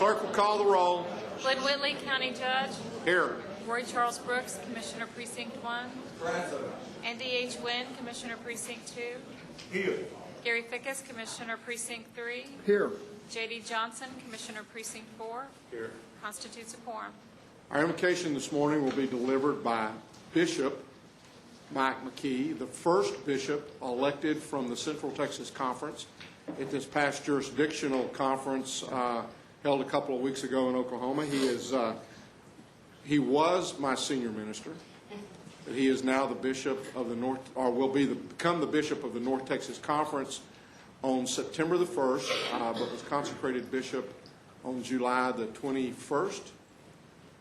Clerk will call the roll. Glenn Whitley, County Judge. Here. Roy Charles Brooks, Commissioner Precinct 1. Andy H. Wynn, Commissioner Precinct 2. Here. Gary Fickus, Commissioner Precinct 3. Here. J.D. Johnson, Commissioner Precinct 4. Here. Constitutes a quorum. Our invocation this morning will be delivered by Bishop Mike McKee, the first bishop elected from the Central Texas Conference at this past jurisdictional conference held a couple of weeks ago in Oklahoma. He was my senior minister, but he is now the bishop of the North, or will become the bishop of the North Texas Conference on September the 1st, but was consecrated bishop on July the 21st.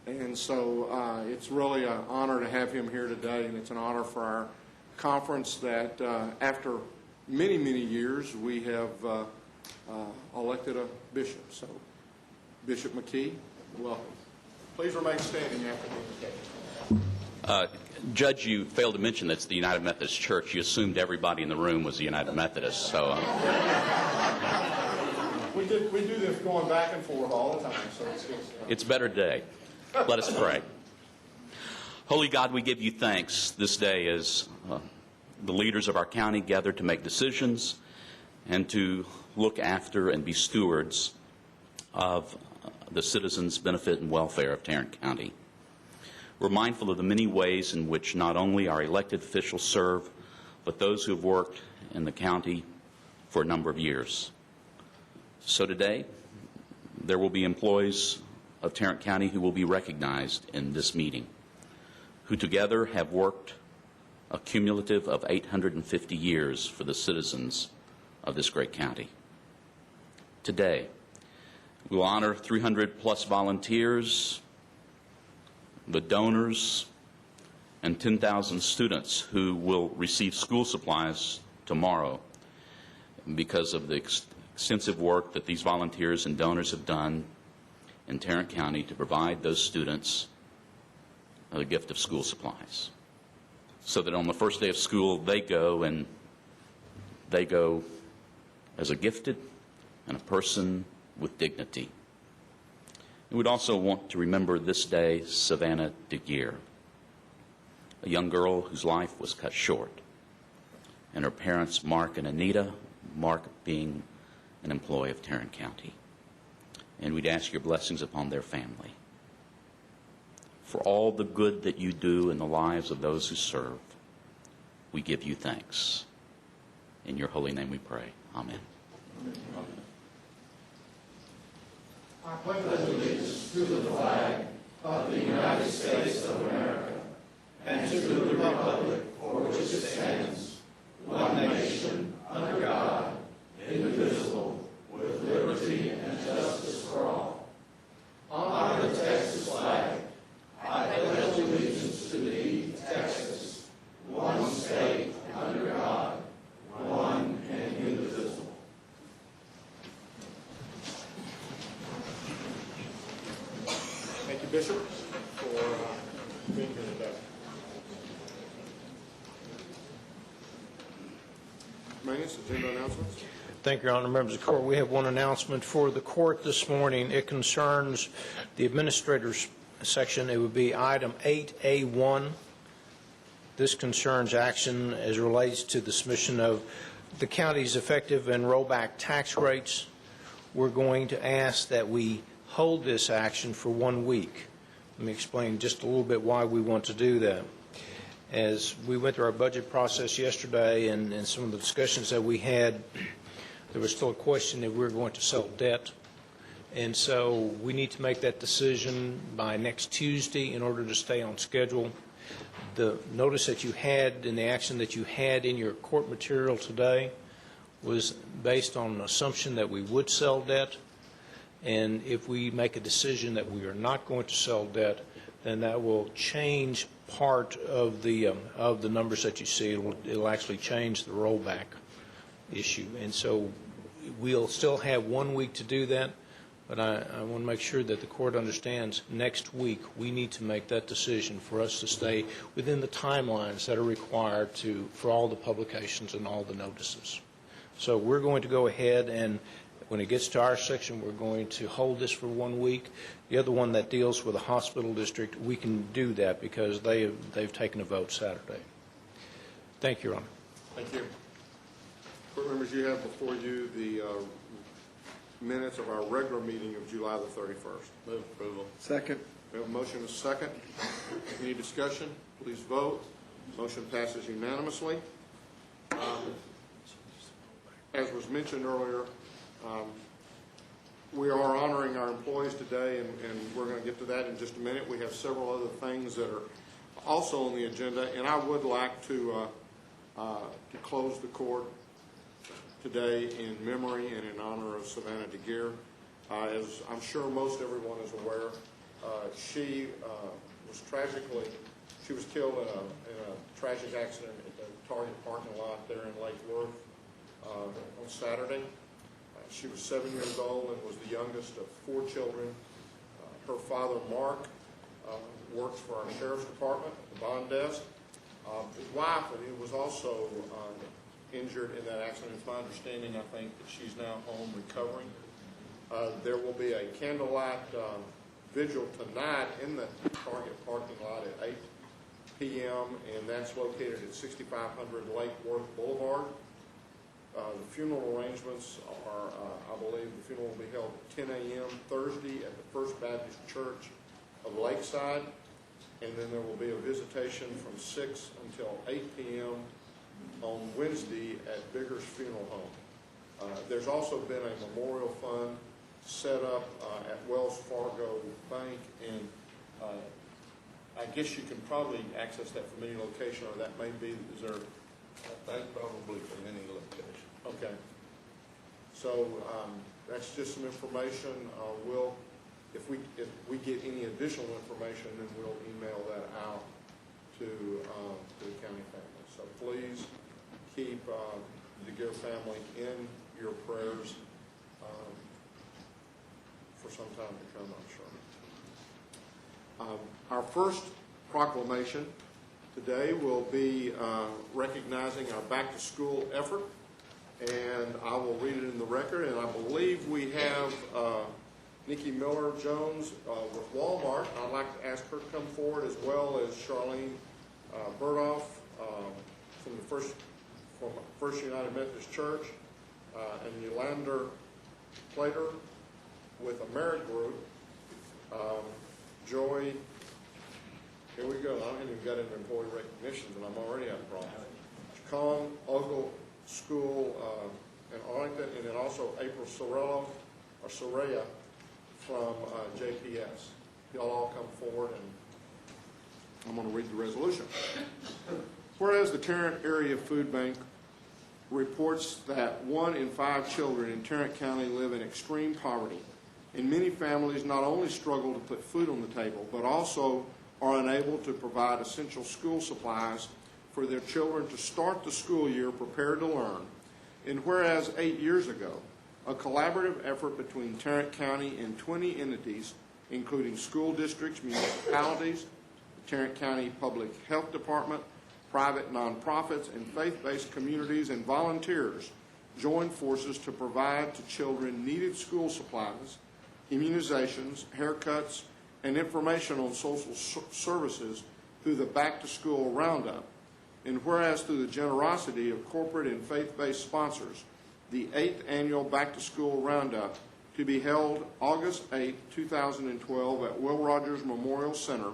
And so it's really an honor to have him here today, and it's an honor for our conference that after many, many years we have elected a bishop. So, Bishop McKee, welcome. Please remain standing after the invocation. Judge, you failed to mention that's the United Methodist Church. You assumed everybody in the room was the United Methodist. So we do this going back and forth all the time, so it's better today. Let us pray. Holy God, we give you thanks this day as the leaders of our county gather to make decisions and to look after and be stewards of the citizens' benefit and welfare of Tarrant County. We're mindful of the many ways in which not only our elected officials serve, but those who have worked in the county for a number of years. So today, there will be employees of Tarrant County who will be recognized in this meeting, who together have worked a cumulative of 850 years for the citizens of this great county. Today, we will honor 300-plus volunteers, the donors, and 10,000 students who will receive school supplies tomorrow because of the extensive work that these volunteers and donors have done in Tarrant County to provide those students the gift of school supplies, so that on the first day of school they go as a gifted and a person with dignity. We would also want to remember this day Savannah DeGear, a young girl whose life was cut short, and her parents Mark and Anita, Mark being an employee of Tarrant County. And we'd ask your blessings upon their family. For all the good that you do in the lives of those who serve, we give you thanks. In your holy name we pray. Amen. I pledge allegiance to the flag of the United States of America and to the republic for which it stands, one nation, under God, indivisible, with liberty and justice for all. Honor the Texas flag. I pledge allegiance to thee, Texas, one state, under God, one and indivisible. Thank you, Bishop, for being here today. Manus, agenda announcements. Thank you, Your Honor. Members of the Court, we have one announcement for the Court this morning. It concerns the Administrator's section. It would be item 8A1. This concerns action as relates to the submission of the county's effective and rollback tax rates. We're going to ask that we hold this action for 1 week. Let me explain just a little bit why we want to do that. As we went through our budget process yesterday and some of the discussions that we had, there was still a question if we were going to sell debt. And so we need to make that decision by next Tuesday in order to stay on schedule. The notice that you had and the action that you had in your court material today was based on an assumption that we would sell debt. And if we make a decision that we are not going to sell debt, then that will change part of the numbers that you see. It'll actually change the rollback issue. And so we'll still have 1 week to do that, but I want to make sure that the Court understands next week we need to make that decision for us to stay within the timelines that are required for all the publications and all the notices. So we're going to go ahead and When it gets to our section, we're going to hold this for 1 week. The other one that deals with the hospital district, we can do that because they've taken a vote Saturday. Thank you, Your Honor. Thank you. Court members, you have before you the minutes of our regular meeting of July the 31st. Move approval. Second. We have a motion and a second. Any discussion? Please vote. Motion passes unanimously. As was mentioned earlier, we are honoring our employees today, and we're going to get to that in just a minute. We have several other things that are also on the agenda, and I would like to close the court today in memory and in honor of Savannah DeGeer. As I'm sure most everyone is aware, she was killed in a tragic accident at the Target parking lot there in Lake Worth on Saturday. She was 7 years old and was the youngest of 4 children. Her father, Mark, works for our sheriff's department at the bond desk. His wife was also injured in that accident. It's my understanding, I think, that she's now home recovering. There will be a candlelight vigil tonight in the Target parking lot at 8 p.m., and that's located at 6500 Lake Worth Boulevard. The funeral arrangements are, I believe the funeral will be held at 10 a.m. Thursday at the First Baptist Church of Lakeside, and then there will be a visitation from 6 until 8 p.m. on Wednesday at Biggers Funeral Home. There's also been a memorial fund set up at Wells Fargo Bank, and I guess you can probably access that from any location, or that may be, is there? That's probably from any location. Okay. So that's just some information. If we get any additional information, then we'll email that out to the county family. So please keep the DeGeer family in your prayers for some time to come, I'm sure. Our first proclamation today will be recognizing our back-to-school effort, and I will read it in the record. And I believe we have Nikki Miller-Jones with Walmart. I'd like to ask her to come forward, as well as Charlene Burdoff from First United Methodist Church, and Yolander Plater with Amerigroup. Joy, here we go. I haven't even got into employee recognitions, and I'm already having problems. Chacon Ogle School in Arlington, and then also April Soraya from JPS. Y'all all come forward, and I'm going to read the resolution. Whereas the Tarrant Area Food Bank reports that 1 in 5 children in Tarrant County live in extreme poverty, and many families not only struggle to put food on the table, but also are unable to provide essential school supplies for their children to start the school year prepared to learn. And whereas 8 years ago, a collaborative effort between Tarrant County and 20 entities, including school districts, municipalities, the Tarrant County Public Health Department, private nonprofits, and faith-based communities and volunteers, joined forces to provide to children needed school supplies, immunizations, haircuts, and information on social services through the Back-to-School Roundup. And whereas through the generosity of corporate and faith-based sponsors, the 8th Annual Back-to-School Roundup, to be held August 8, 2012 at Will Rogers Memorial Center,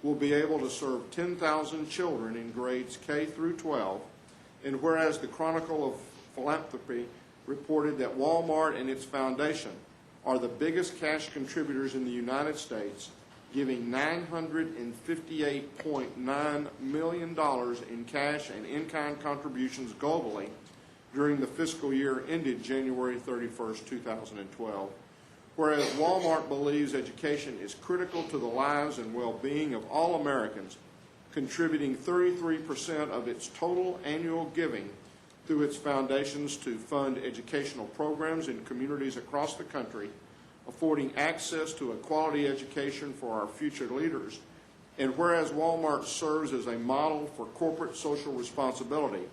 will be able to serve 10,000 children in grades K through 12. And whereas the Chronicle of Philanthropy reported that Walmart and its foundation are the biggest cash contributors in the United States, giving $958.9 million in cash and in-kind contributions globally during the fiscal year ended January 31st, 2012. Whereas Walmart believes education is critical to the lives and well-being of all Americans, contributing 33% of its total annual giving through its foundations to fund educational programs in communities across the country, affording access to a quality education for our future leaders. And whereas Walmart serves as a model for corporate social responsibility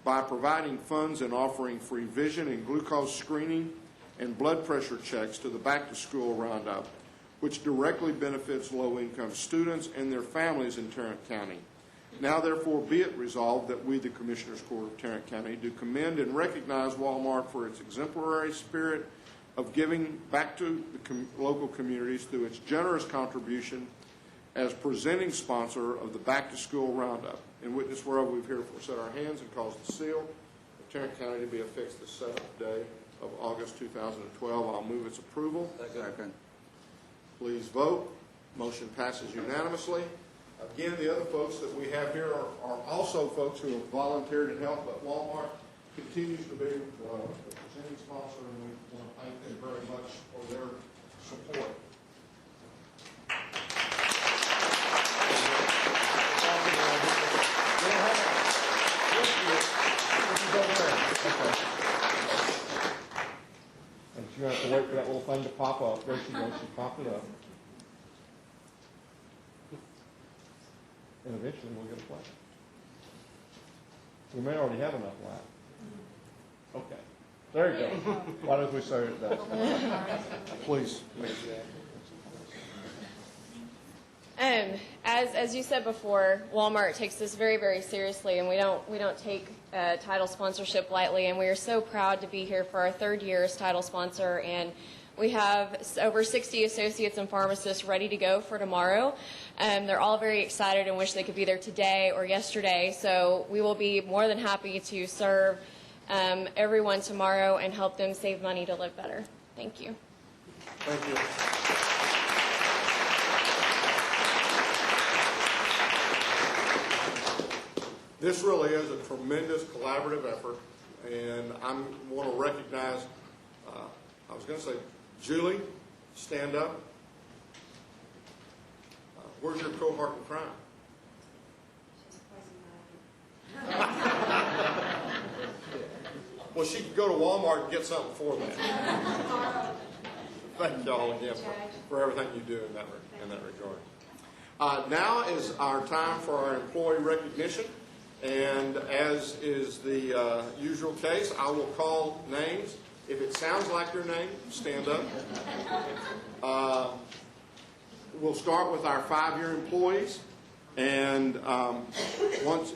by providing funds and offering free vision and glucose screening and blood pressure checks to the back-to-school roundup, which directly benefits low-income students and their families in Tarrant County. Now therefore be it resolved that we, the Commissioners Court of Tarrant County, do commend and recognize Walmart for its exemplary spirit of giving back to the local communities through its generous contribution as presenting sponsor of the back-to-school roundup. In witness whereof we've herefore set our hands and caused the seal of Tarrant County to be affixed the 7th day of August 2012. I'll move its approval. Second. Please vote. Motion passes unanimously. Again, the other folks that we have here are also folks who have volunteered and helped, but Walmart continues to be the presenting sponsor, and we want to thank them very much for their support. And you have to wait for that little thing to pop up. There she goes, she popped it up. And eventually we'll get a plaque. We may already have enough plaque. Okay. There you go. Why don't we start at that? Please. As you said before, Walmart takes this very, very seriously, and we don't take title sponsorship lightly. And we are so proud to be here for our 3rd year as title sponsor. And we have over 60 associates and pharmacists ready to go for tomorrow. They're all very excited and wish they could be there today or yesterday. So we will be more than happy to serve everyone tomorrow and help them save money to live better. Thank you. Thank you. This really is a tremendous collaborative effort, and I want to recognize, I was going to say, Julie, stand up. Where's your cohort in crime? Well, she could go to Walmart and get something for that. Thank you all again for everything you do in that regard. Now is our time for our employee recognition. And as is the usual case, I will call names. If it sounds like your name, stand up. We'll start with our 5-year employees. And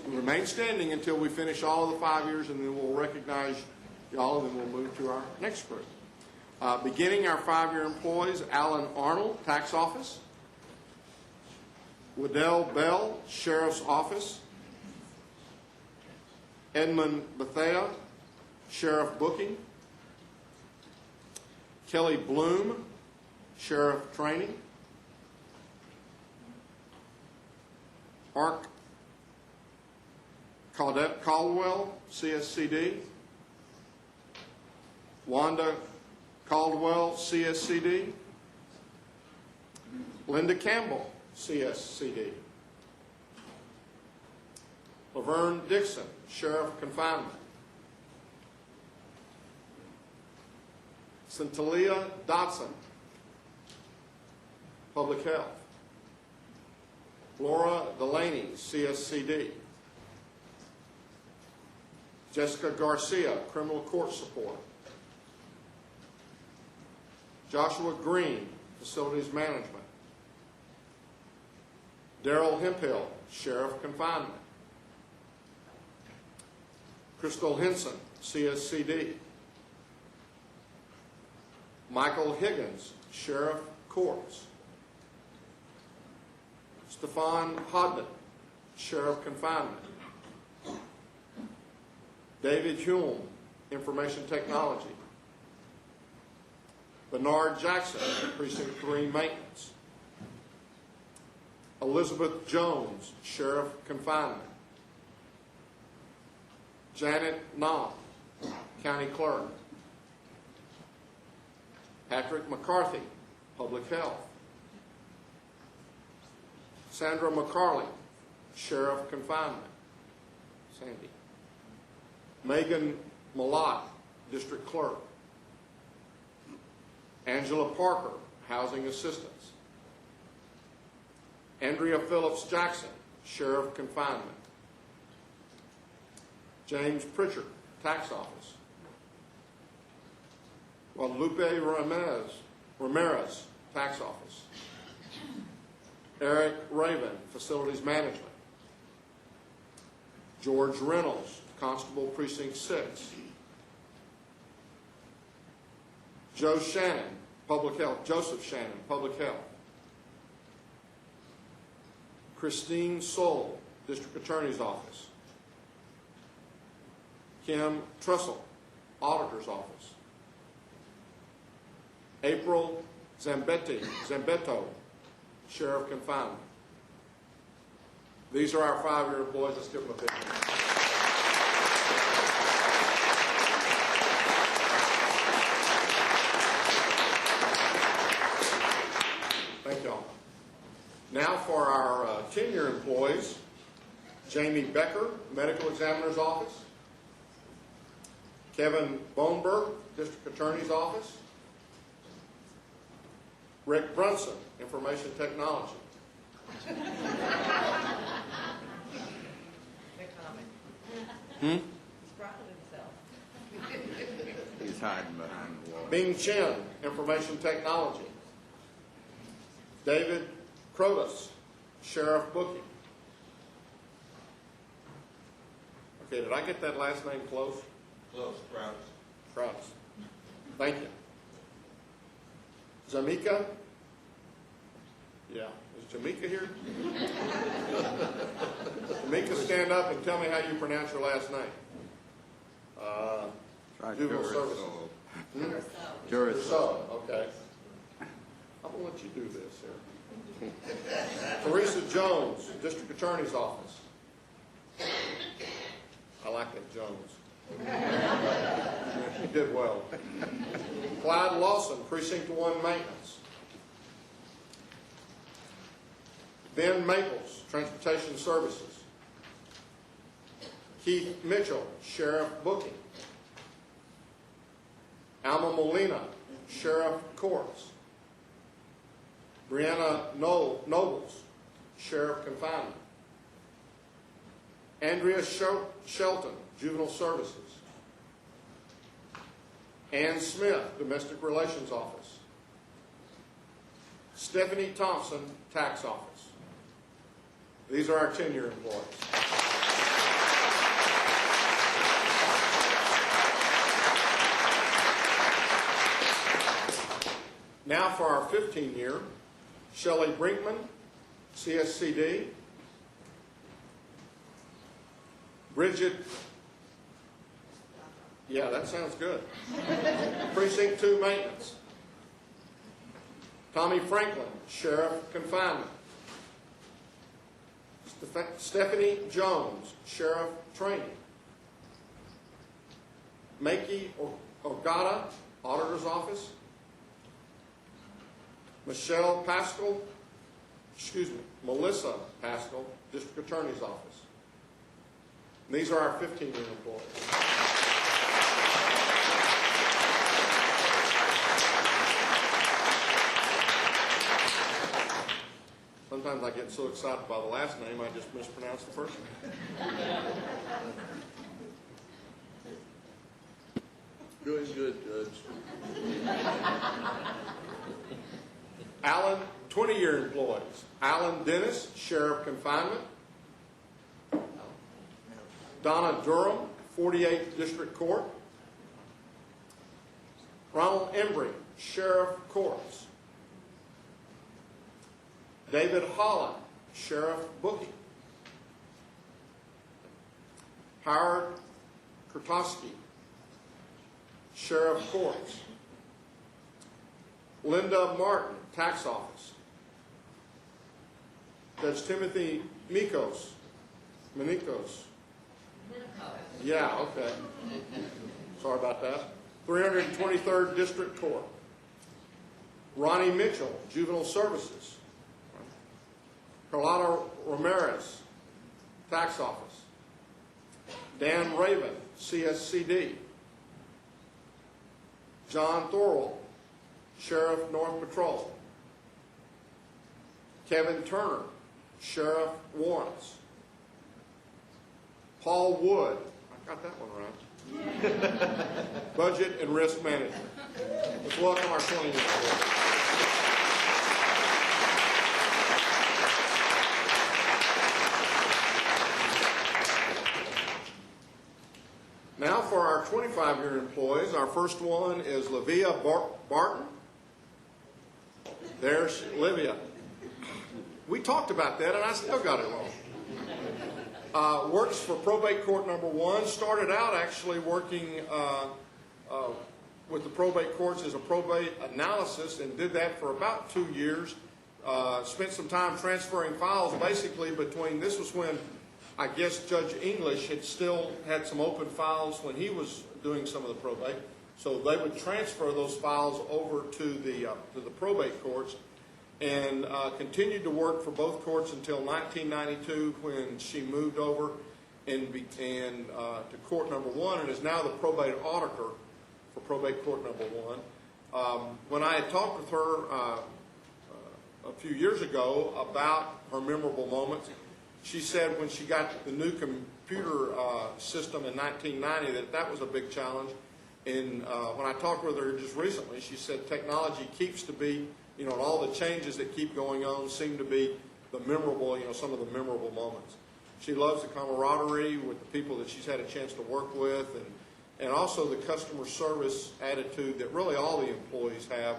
remain standing until we finish all of the 5 years, and then we'll recognize y'all, and then we'll move to our next group. Beginning our 5-year employees, Alan Arnold, Tax Office. Waddell Bell, Sheriff's Office. Edmund Bethea, Sheriff Booking. Kelly Bloom, Sheriff Training. Mark Caldwell, CSCD. Wanda Caldwell, CSCD. Linda Campbell, CSCD. Laverne Dixon, Sheriff Confinement. Centelia Dotson, Public Health. Laura Delaney, CSCD. Jessica Garcia, Criminal Court Support. Joshua Green, Facilities Management. Darrell Hemphill, Sheriff Confinement. Crystal Henson, CSCD. Michael Higgins, Sheriff Courts. Stefan Hodman, Sheriff Confinement. David Hulme, Information Technology. Bernard Jackson, Precinct 3 Maintenance. Elizabeth Jones, Sheriff Confinement. Janet Knopf, County Clerk. Patrick McCarthy, Public Health. Sandra McCarley, Sheriff Confinement. Sandy. Megan Malott, District Clerk. Angela Parker, Housing Assistance. Andrea Phillips Jackson, Sheriff Confinement. James Pritchard, Tax Office. Guadalupe Ramirez, Tax Office. Eric Raven, Facilities Management. George Reynolds, Constable Precinct 6. Joseph Shannon, Public Health. Christine Soul, District Attorney's Office. Kim Trussell, Auditor's Office. April Zambetto, Sheriff Confinement. These are our 5-year employees. Let's give them a big hand. Thank y'all. Now for our 10-year employees, Jamie Becker, Medical Examiner's Office. Kevin Boneberg, District Attorney's Office. Rick Brunson, Information Technology. He's hiding behind the wall. Bing Chen, Information Technology. David Crotus, Sheriff Booking. Okay, did I get that last name close? Close, Kraus. Crotus. Thank you. Jamaica? Yeah. Is Jamaica here? Jamaica, stand up and tell me how you pronounce your last name. Juvenile Services. Jurasol. Okay. I'm going to let you do this here. Teresa Jones, District Attorney's Office. I like that Jones. You did well. Clyde Lawson, Precinct 1 Maintenance. Ben Maples, Transportation Services. Keith Mitchell, Sheriff Booking. Alma Molina, Sheriff Courts. Brianna Nobles, Sheriff Confinement. Andrea Shelton, Juvenile Services. Ann Smith, Domestic Relations Office. Stephanie Thompson, Tax Office. These are our 10-year employees. Now for our 15-year, Shelley Brinkman, CSCD. Bridget, yeah, that sounds good. Precinct 2 Maintenance. Tommy Franklin, Sheriff Confinement. Stephanie Jones, Sheriff Training. Maki Ogata, Auditor's Office. Melissa Pascal, District Attorney's Office. And these are our 15-year employees. Sometimes I get so excited by the last name, I just mispronounce the first name. Doing good, Judge. Alan, 20-year employees. Alan Dennis, Sheriff Confinement. Donna Durham, 48th District Court. Ronald Embry, Sheriff Courts. David Holland, Sheriff Booking. Howard Kurtowski, Sheriff Courts. Linda Martin, Tax Office. Judge Timothy Menikos. Yeah, okay. Sorry about that. 323rd District Court. Ronnie Mitchell, Juvenile Services. Carlotta Ramirez, Tax Office. Dan Raven, CSCD. John Thorwald, Sheriff North Patrol. Kevin Turner, Sheriff Warrants. Paul Wood, I got that one right. Budget and Risk Management. Let's welcome our 20 new employees. Now for our 25-year employees. Our first one is Livia Barton. There's Livia. We talked about that, and I still got it wrong. Works for Probate Court Number 1. Started out actually working with the probate courts as a probate analysis, and did that for about 2 years. Spent some time transferring files basically between, this was when I guess Judge English had still had some open files when he was doing some of the probate. So they would transfer those files over to the probate courts, and continued to work for both courts until 1992 when she moved over to Court Number 1 and is now the probate auditor for Probate Court Number 1. When I had talked with her a few years ago about her memorable moments, she said when she got the new computer system in 1990 that was a big challenge. And when I talked with her just recently, she said technology keeps to be, and all the changes that keep going on seem to be the memorable, some of the memorable moments. She loves the camaraderie with the people that she's had a chance to work with, and also the customer service attitude that really all the employees have,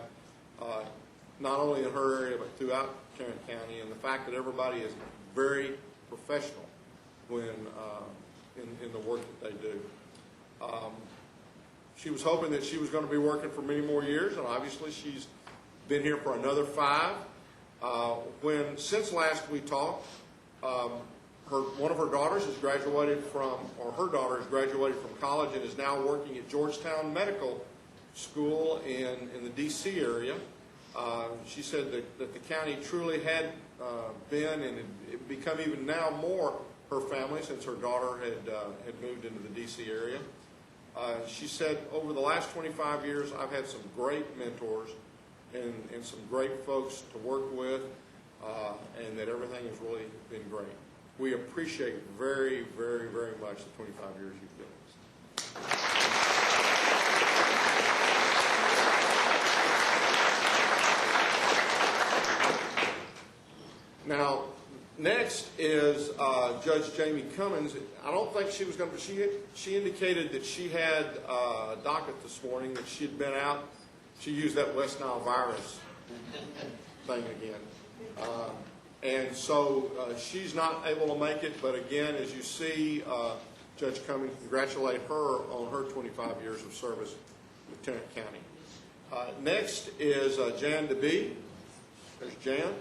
not only in her area but throughout Tarrant County, and the fact that everybody is very professional when in the work that they do. She was hoping that she was going to be working for many more years, and obviously she's been here for another 5. Since last we talked, one of her daughters has graduated from college and is now working at Georgetown Medical School in the D.C. area. She said that the county truly had been, and it become even now more her family since her daughter had moved into the D.C. area. She said, over the last 25 years, I've had some great mentors and some great folks to work with, and that everything has really been great. We appreciate very, very, very much the 25 years you've given us. Now, next is Judge Jamie Cummins. I don't think she was going to, she indicated that she had a docket this morning, that she had been out. She used that West Nile virus thing again. And so she's not able to make it, but again, as you see, Judge Cummins, congratulate her on her 25 years of service with Tarrant County. Next is Jan DeBee. There's Jan.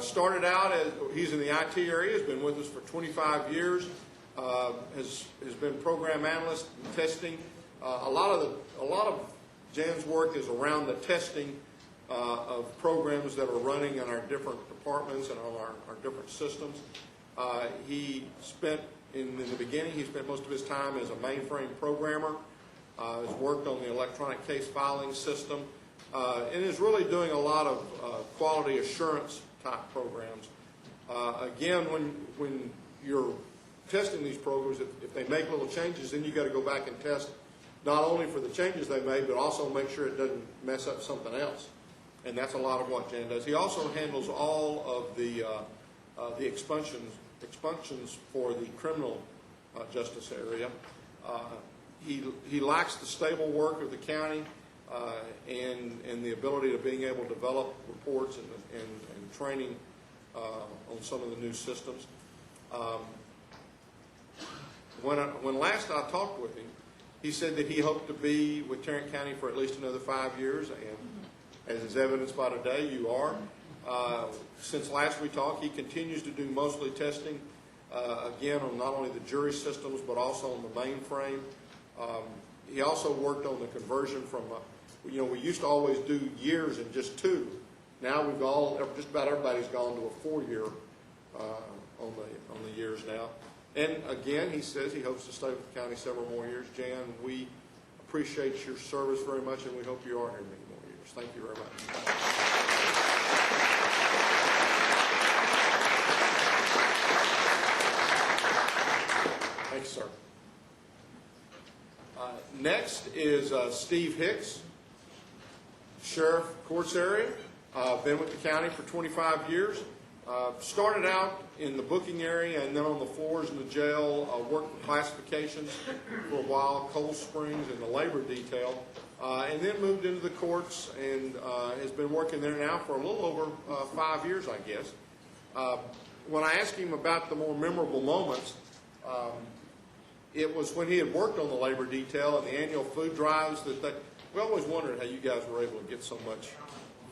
Started out as, he's in the IT area, has been with us for 25 years, has been program analyst in testing. A lot of Jan's work is around the testing of programs that are running in our different departments and on our different systems. He spent, in the beginning, he spent most of his time as a mainframe programmer, has worked on the electronic case filing system, and is really doing a lot of quality assurance type programs. Again, when you're testing these programs, if they make little changes, then you got to go back and test not only for the changes they made, but also make sure it doesn't mess up something else. And that's a lot of what Jan does. He also handles all of the expunctions for the criminal justice area. He lacks the stable work of the county and the ability to being able to develop reports and training on some of the new systems. When last I talked with him, he said that he hoped to be with Tarrant County for at least another 5 years, and as is evidenced by today, you are. Since last we talked, he continues to do mostly testing, again, on not only the jury systems, but also on the mainframe. He also worked on the conversion from, we used to always do years in just 2. Now just about everybody's gone to a 4-year on the years now. And again, he says he hopes to stay with the county several more years. Jan, we appreciate your service very much, and we hope you are here many more years. Thank you very much. Thanks, sir. Next is Steve Hicks. sheriff courts area. Been with the county for 25 years. Started out in the booking area and then on the floors in the jail. Worked for classifications for a while, Cold Springs in the labor detail, and then moved into the courts and has been working there now for a little over 5 years, I guess. When I asked him about the more memorable moments, it was when he had worked on the labor detail and the annual food drives we always wondered how you guys were able to get so much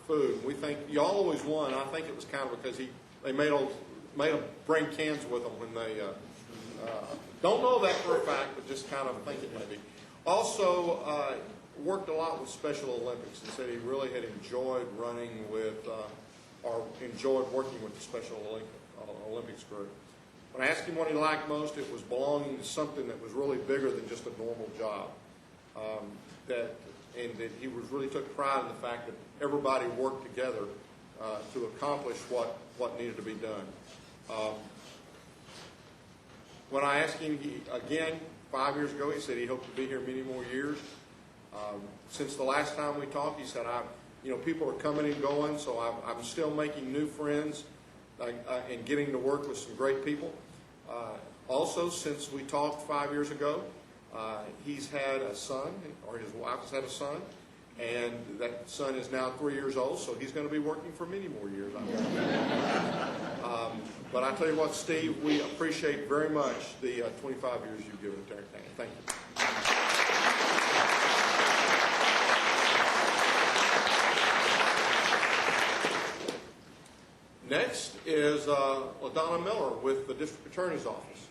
food. We think y'all always won. I think it was kind of because they made them bring cans with them when they don't know that for a fact, but just kind of think it maybe. Also worked a lot with Special Olympics and said he really had enjoyed running with or enjoyed working with the Special Olympics group. When I asked him what he liked most, it was belonging to something that was really bigger than just a normal job. That he really took pride in the fact that everybody worked together to accomplish what needed to be done. When I asked him again 5 years ago, he said he hoped to be here many more years. Since the last time we talked, he said, people are coming and going, so I'm still making new friends and getting to work with some great people. Also, since we talked 5 years ago, he's had a son, or his wife has had a son, and that son is now 3 years old, so he's going to be working for many more years, I think. But I tell you what, Steve, we appreciate very much the 25 years you've given to Tarrant County. Thank you. Next is LaDonna Miller with the District Attorney's Office.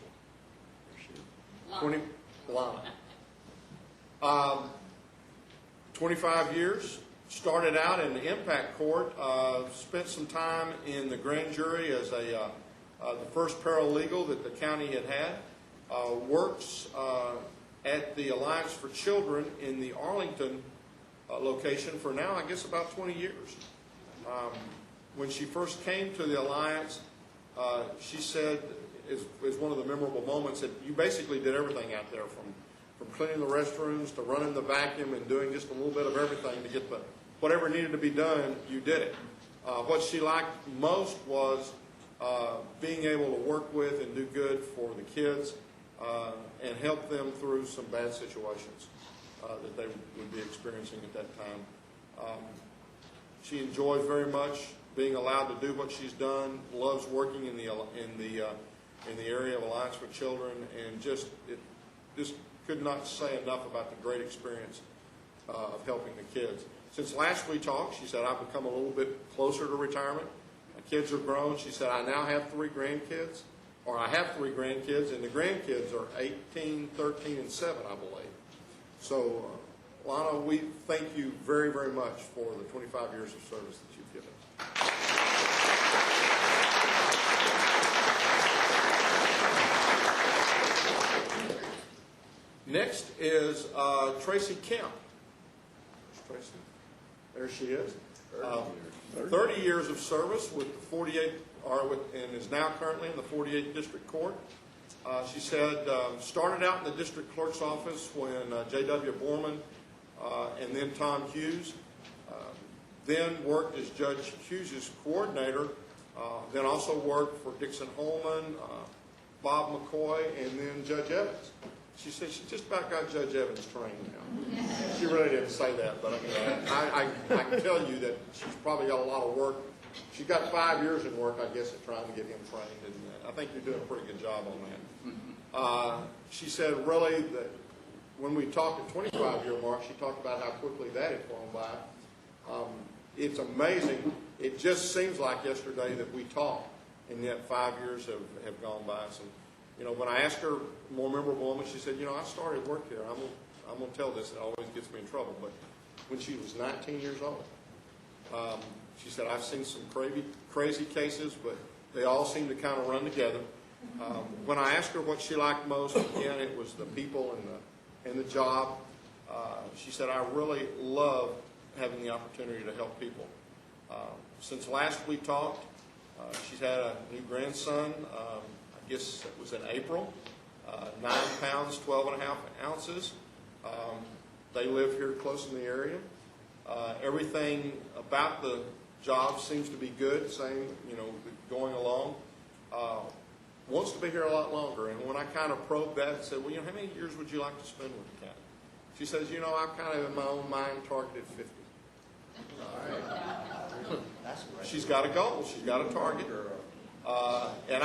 25 years. Started out in the Impact Court. Spent some time in the grand jury as the first paralegal that the county had. Works at the Alliance for Children in the Arlington location for now, I guess, about 20 years. When she first came to the Alliance, she said, is one of the memorable moments, that you basically did everything out there, from cleaning the restrooms to running the vacuum and doing just a little bit of everything to get whatever needed to be done, you did it. What she liked most was being able to work with and do good for the kids and help them through some bad situations that they would be experiencing at that time. She enjoys very much being allowed to do what she's done, loves working in the area of Alliance for Children, and just could not say enough about the great experience of helping the kids. Since last we talked, she said, I've become a little bit closer to retirement. My kids are grown. She said, I now have 3 grandkids, or I have 3 grandkids, and the grandkids are 18, 13, and 7, I believe. So, Lana, we thank you very, very much for the 25 years of service that you've given. Next is Tracy Kemp. There's Tracy. There she is. 30 years of service with the 48, and is now currently in the 48th District Court. She said started out in the district clerk's office when J.W. Borman and then Tom Hughes. Then worked as Judge Hughes' coordinator. Then also worked for Dixon Holman, Bob McCoy, and then Judge Evans. She said she just about got Judge Evans trained now. She really didn't say that, but I can tell you that she's probably got a lot of work. She's got 5 years in work, I guess, at trying to get him trained, and I think you're doing a pretty good job on that. She said really that when we talked at 25-year mark, she talked about how quickly that had gone by. It's amazing. It just seems like yesterday that we talked, and yet 5 years have gone by. So, when I asked her a more memorable moment, she said, I started work here. I'm going to tell this. It always gets me in trouble. But when she was 19 years old, she said, I've seen some crazy cases, but they all seem to kind of run together. When I asked her what she liked most, again, it was the people and the job. She said, I really love having the opportunity to help people. Since last we talked, she's had a new grandson. I guess it was in April, 9 pounds, 12 and a half ounces. They live here close in the area. Everything about the job seems to be good, same, going along. Wants to be here a lot longer. And when I kind of probed that and said, well, how many years would you like to spend with the county? She says, I've kind of in my own mind targeted 50. She's got a goal. She's got a target. And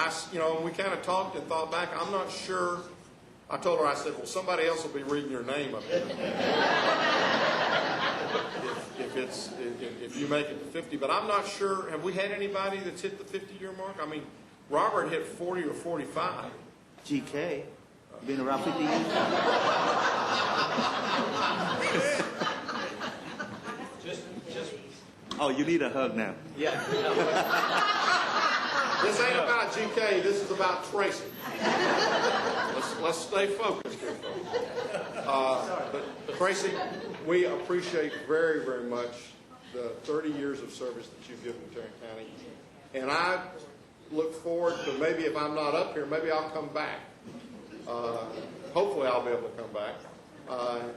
we kind of talked and thought back. I'm not sure. I told her, I said, well, somebody else will be reading your name up there. if you make it to 50. But I'm not sure. Have we had anybody that's hit the 50-year mark? I mean, Robert hit 40 or 45. GK, been around 50 years. Oh, you need a hug now. This ain't about GK. This is about Tracy. Let's stay focused here, folks. But Tracy, we appreciate very, very much the 30 years of service that you've given Tarrant County. And I look forward to maybe if I'm not up here, maybe I'll come back. Hopefully I'll be able to come back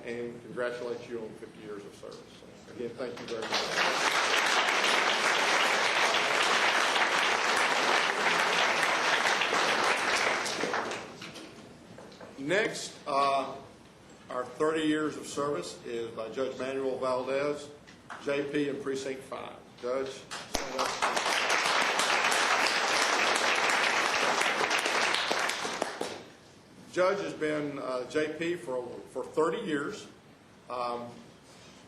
and congratulate you on 50 years of service. So, again, thank you very much. Next, our 30 years of service is by Judge Manuel Valdez, JP in Precinct 5. Judge, stand up. Judge has been JP for 30 years.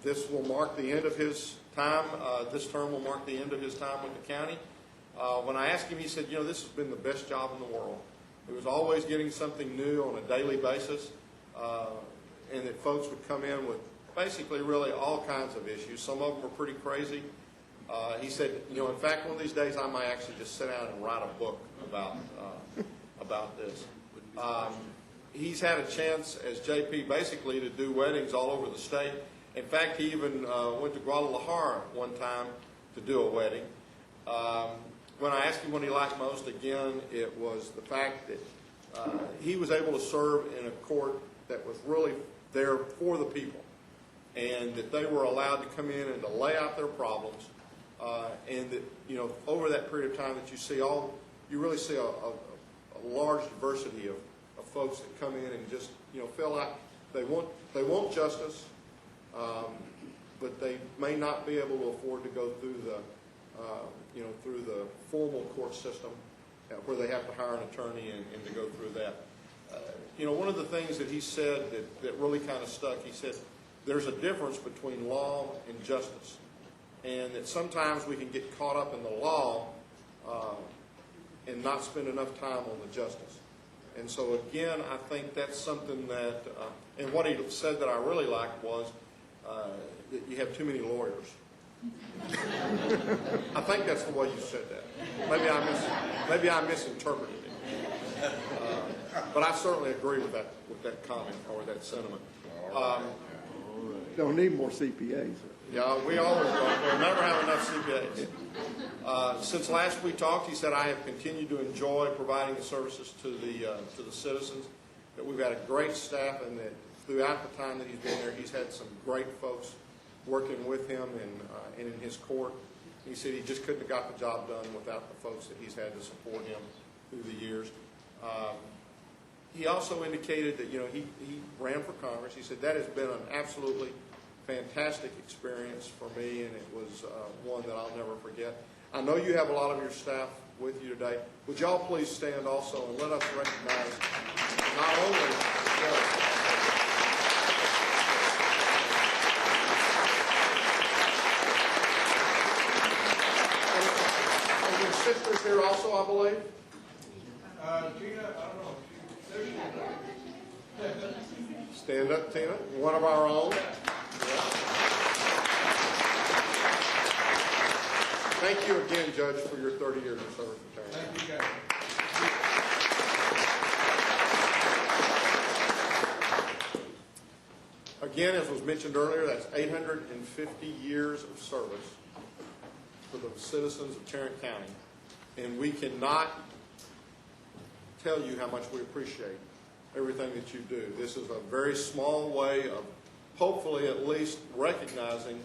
This will mark the end of his time. This term will mark the end of his time with the county. When I asked him, he said, this has been the best job in the world. It was always getting something new on a daily basis, and that folks would come in with basically really all kinds of issues. Some of them were pretty crazy. He said, in fact, one of these days I might actually just sit down and write a book about this. He's had a chance as JP basically to do weddings all over the state. In fact, he even went to Guadalajara one time to do a wedding. When I asked him what he liked most, again, it was the fact that he was able to serve in a court that was really there for the people, and that they were allowed to come in and to lay out their problems, and that over that period of time that you really see a large diversity of folks that come in and just feel like they want justice, but they may not be able to afford to go through the formal court system where they have to hire an attorney and to go through that. One of the things that he said that really kind of stuck, he said, there's a difference between law and justice, and that sometimes we can get caught up in the law and not spend enough time on the justice. And so again, I think that's something that, and what he said that I really liked was that you have too many lawyers. I think that's the way you said that. Maybe I misinterpreted it. But I certainly agree with that comment or that sentiment. Don't need more CPAs. Yeah, we always don't. We'll never have enough CPAs. Since last we talked, he said, I have continued to enjoy providing the services to the citizens. That we've had a great staff, and that throughout the time that he's been there, he's had some great folks working with him and in his court. He said he just couldn't have got the job done without the folks that he's had to support him through the years. He also indicated that he ran for Congress. He said that has been an absolutely fantastic experience for me, and it was one that I'll never forget. I know you have a lot of your staff with you today. Would y'all please stand also and let us recognize not only and your sisters here also, I believe? Tina, I don't know. Stand up, Tina. One of our own. Thank you again, Judge, for your 30 years of service in Tarrant. Thank you, guys. Again, as was mentioned earlier, that's 850 years of service for the citizens of Tarrant County. And we cannot tell you how much we appreciate everything that you do. This is a very small way of hopefully at least recognizing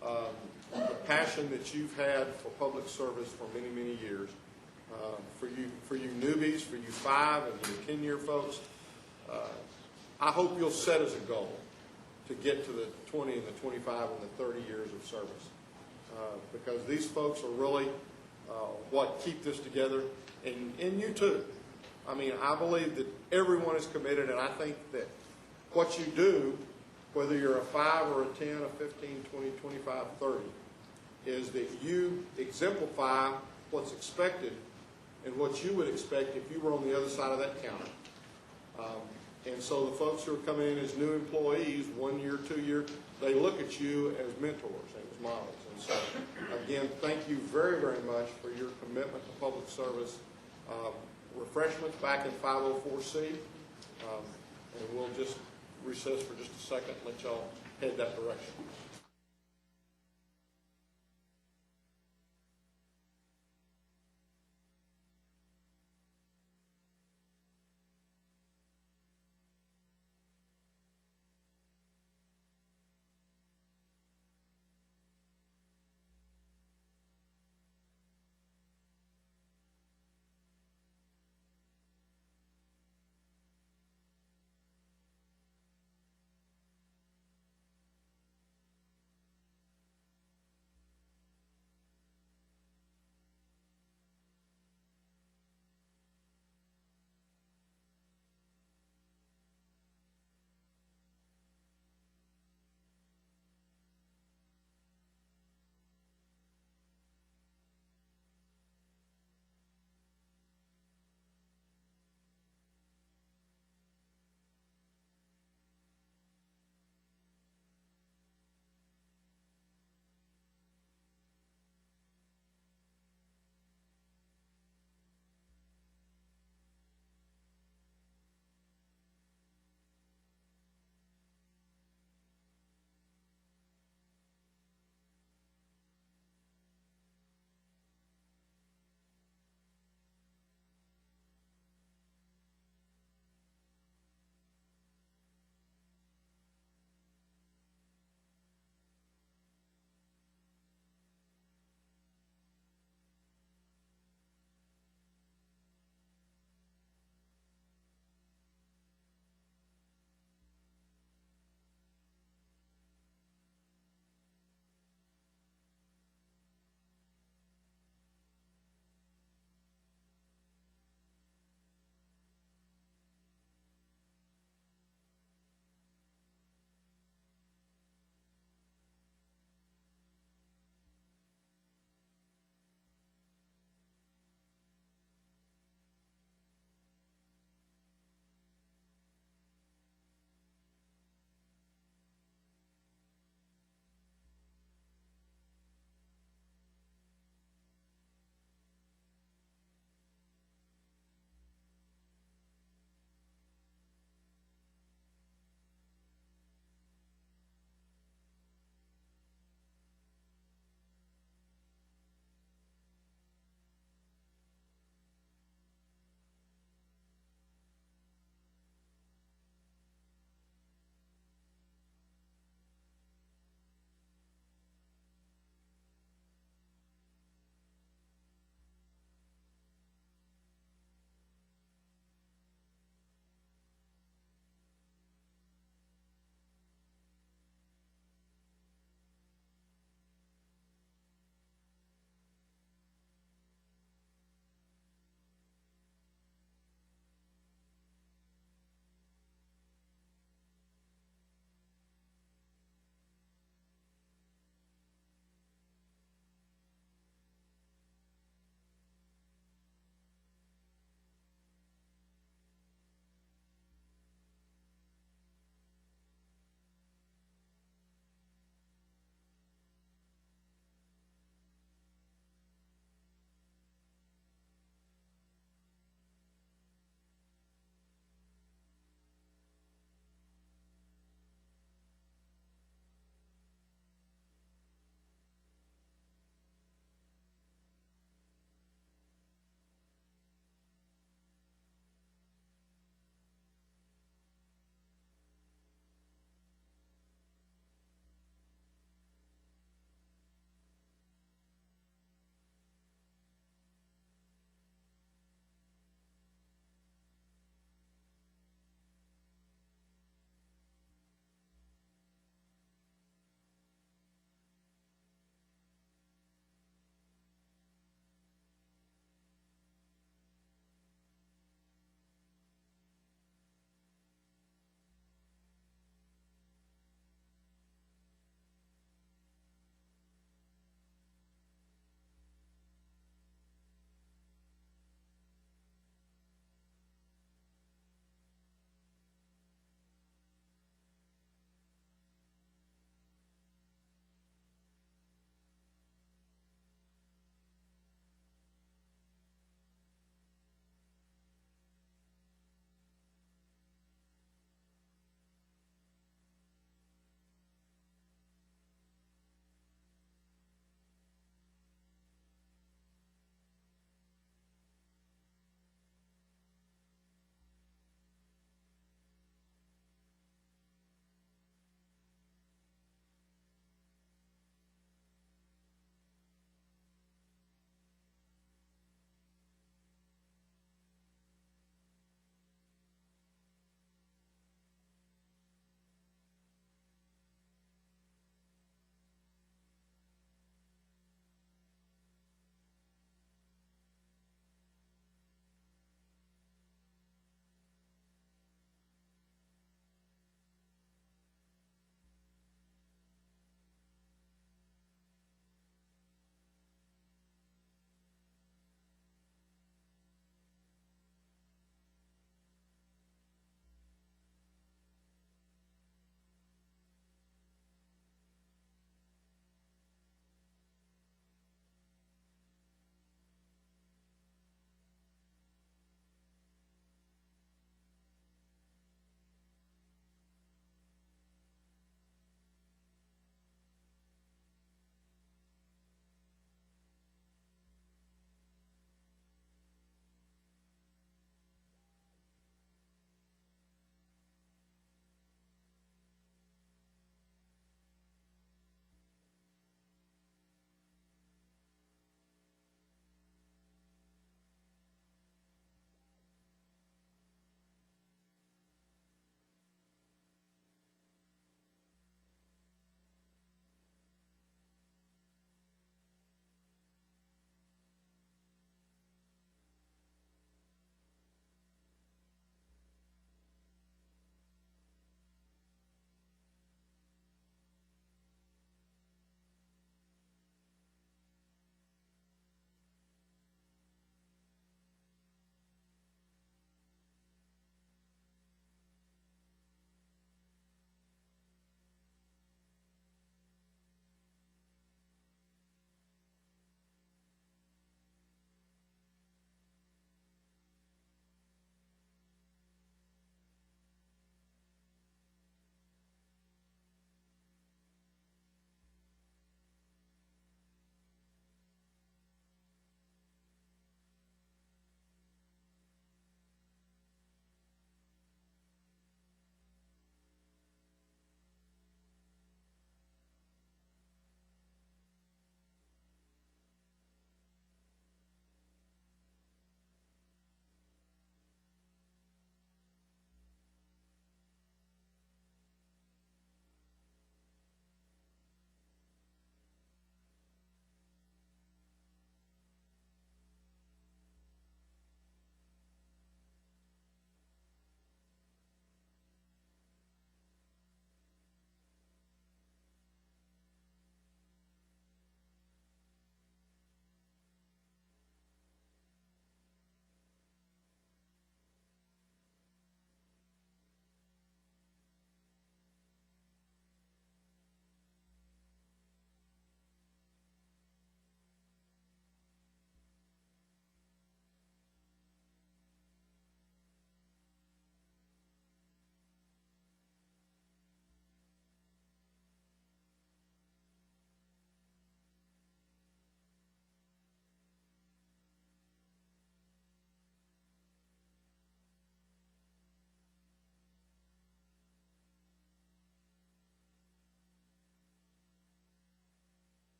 the passion that you've had for public service for many, many years. For you newbies, for you 5 and your 10-year folks, I hope you'll set as a goal to get to the 20 and the 25 and the 30 years of service. Because these folks are really what keep this together, and you too. I mean, I believe that everyone is committed, and I think that what you do, whether you're a 5 or a 10, a 15, 20, 25, 30, is that you exemplify what's expected and what you would expect if you were on the other side of that counter. And so the folks who are coming in as new employees, 1 year, 2 year, they look at you as mentors and as models. And so, again, thank you very, very much for your commitment to public service. Refreshments back in 504C, and we'll just recess for just a second and let y'all head that direction.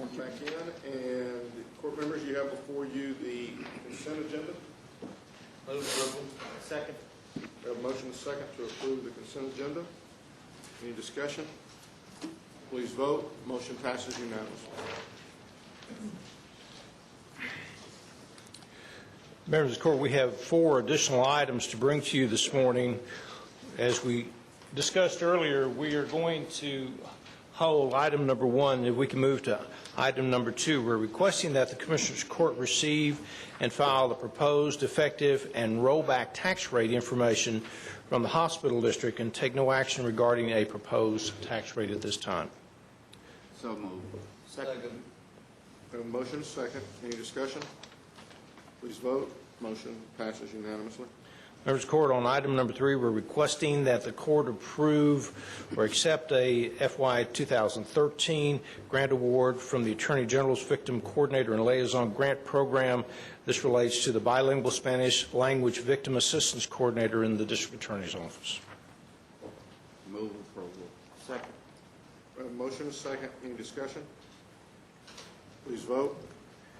Welcome back in. And court members, you have before you the consent agenda. Move approval. Second. We have a motion and a second to approve the consent agenda. Any discussion? Please vote. Motion passes unanimously. Members of the court, we have 4 additional items to bring to you this morning. As we discussed earlier, we are going to hold item number 1. If we can move to item number 2, we're requesting that the Commissioners Court receive and file the proposed effective and rollback tax rate information from the hospital district and take no action regarding a proposed tax rate at this time. So moved. Second. We have a motion and a second. Any discussion? Please vote. Motion passes unanimously. Members of the court, on item number 3, we're requesting that the court approve or accept a FY 2013 grant award from the Attorney General's Victim Coordinator and Liaison Grant Program. This relates to the bilingual Spanish language victim assistance coordinator in the District Attorney's Office. Move approval. Second. We have a motion and a second. Any discussion? Please vote.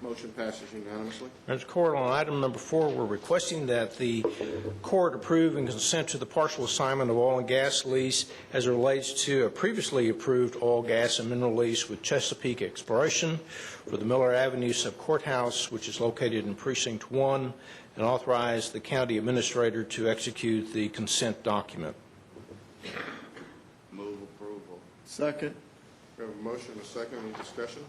Motion passes unanimously. Members of the court, on item number 4, we're requesting that the court approve and consent to the partial assignment of oil and gas lease as it relates to a previously approved oil, gas, and mineral lease with Chesapeake Exploration for the Miller Avenue Sub-Courthouse, which is located in Precinct 1, and authorize the county administrator to execute the consent document. Move approval. Second. We have a motion and a second. Any discussion?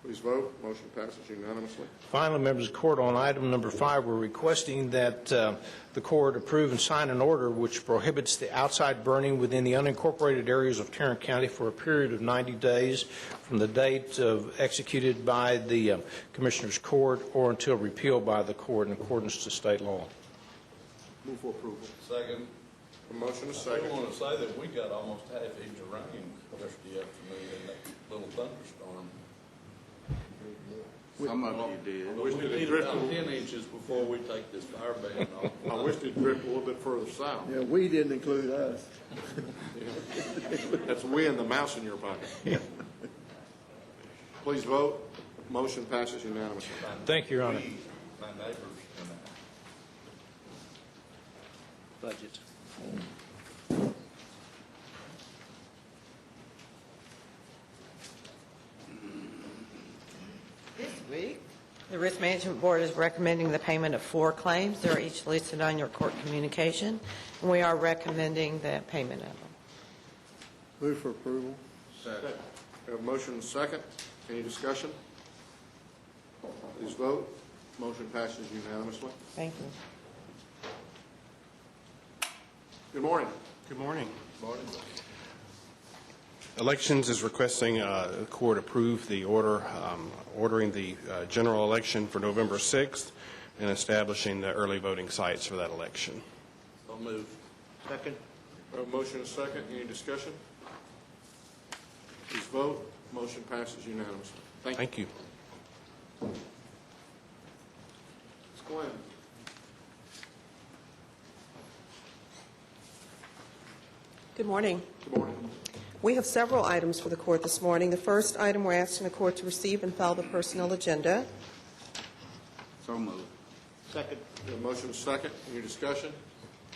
Please vote. Motion passes unanimously. Finally, members of the court, on item number 5, we're requesting that the court approve and sign an order which prohibits the outside burning within the unincorporated areas of Tarrant County for a period of 90 days from the date of executed by the Commissioner's Court or until repealed by the court in accordance to state law. Move for approval. Second. A motion and a I second. want to say that we got almost half inch of rain yesterday afternoon in that little thunderstorm. Some of you did. But we need about 10 inches before we take this fire ban off. I wish it dripped a little bit further south. Yeah, we didn't include us. That's we and the mouse in your pocket. Please vote. Motion passes unanimously. Thank you, Your Honor. My neighbors and Budget. This week, the Risk Management Board is recommending the payment of 4 claims. They're each listed on your court communication, and we are recommending the payment of them. Move for approval. Second. We have a motion and a second. Any discussion? Please vote. Motion passes unanimously. Thank you. Good morning. Good morning. Morning. Elections is requesting the court approve the order ordering the general election for November 6th and establishing the early voting sites for that election. so move. Second. We have a motion and a second. Any discussion? Please vote. Motion passes unanimously. Thank you. Thank you. Ms. Glenn. Good morning. Good morning. We have several items for the court this morning. The first item, we're asking the court to receive and file the personnel agenda. So moved. Second. We have a motion and a second. Any discussion?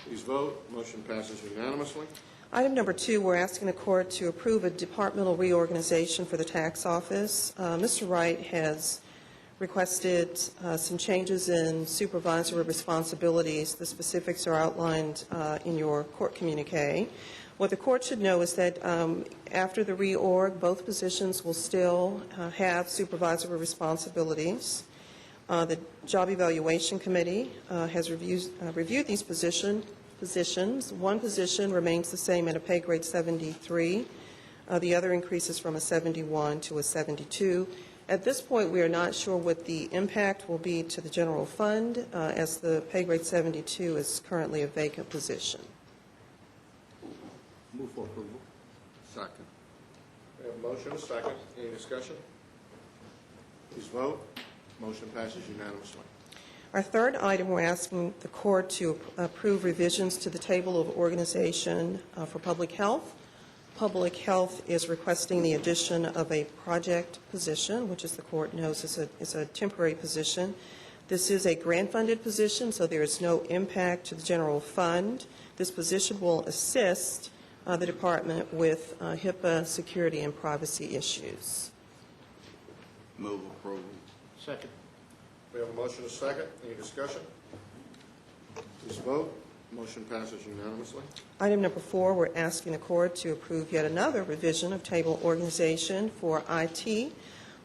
Please vote. Motion passes unanimously. Item number 2, we're asking the court to approve a departmental reorganization for the tax office. Mr. Wright has requested some changes in supervisory responsibilities. The specifics are outlined in your court communique. What the court should know is that after the reorg, both positions will still have supervisory responsibilities. The Job Evaluation Committee has reviewed these positions. One position remains the same at a pay grade 73. The other increases from a 71 to a 72. At this point, we are not sure what the impact will be to the general fund, as the pay grade 72 is currently a vacant position. Move for approval. Second. We have a motion and a second. Any discussion? Please vote. Motion passes unanimously. Our third item, we're asking the court to approve revisions to the table of organization for public health. Public Health is requesting the addition of a project position, which, as the court knows, is a temporary position. This is a grant-funded position, so there is no impact to the general fund. This position will assist the department with HIPAA security and privacy issues. Move approval. Second. We have a motion and a second. Any discussion? Please vote. Motion passes unanimously. Item number 4, we're asking the court to approve yet another revision of table organization for IT.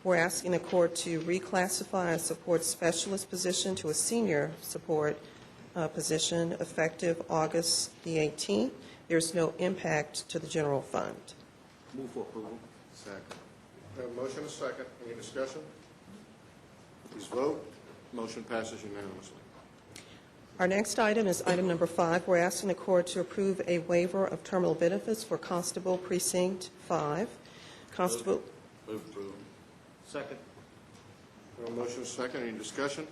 We're asking the court to reclassify a support specialist position to a senior support position effective August the 18th. There's no impact to the general fund. Move for approval. Second. We have a motion and a second. Any discussion? Please vote. Motion passes unanimously. Our next item is item number 5. We're asking the court to approve a waiver of terminal benefits for Constable Precinct 5. Constable, Move approval. Second. We have a motion and a second. Any discussion?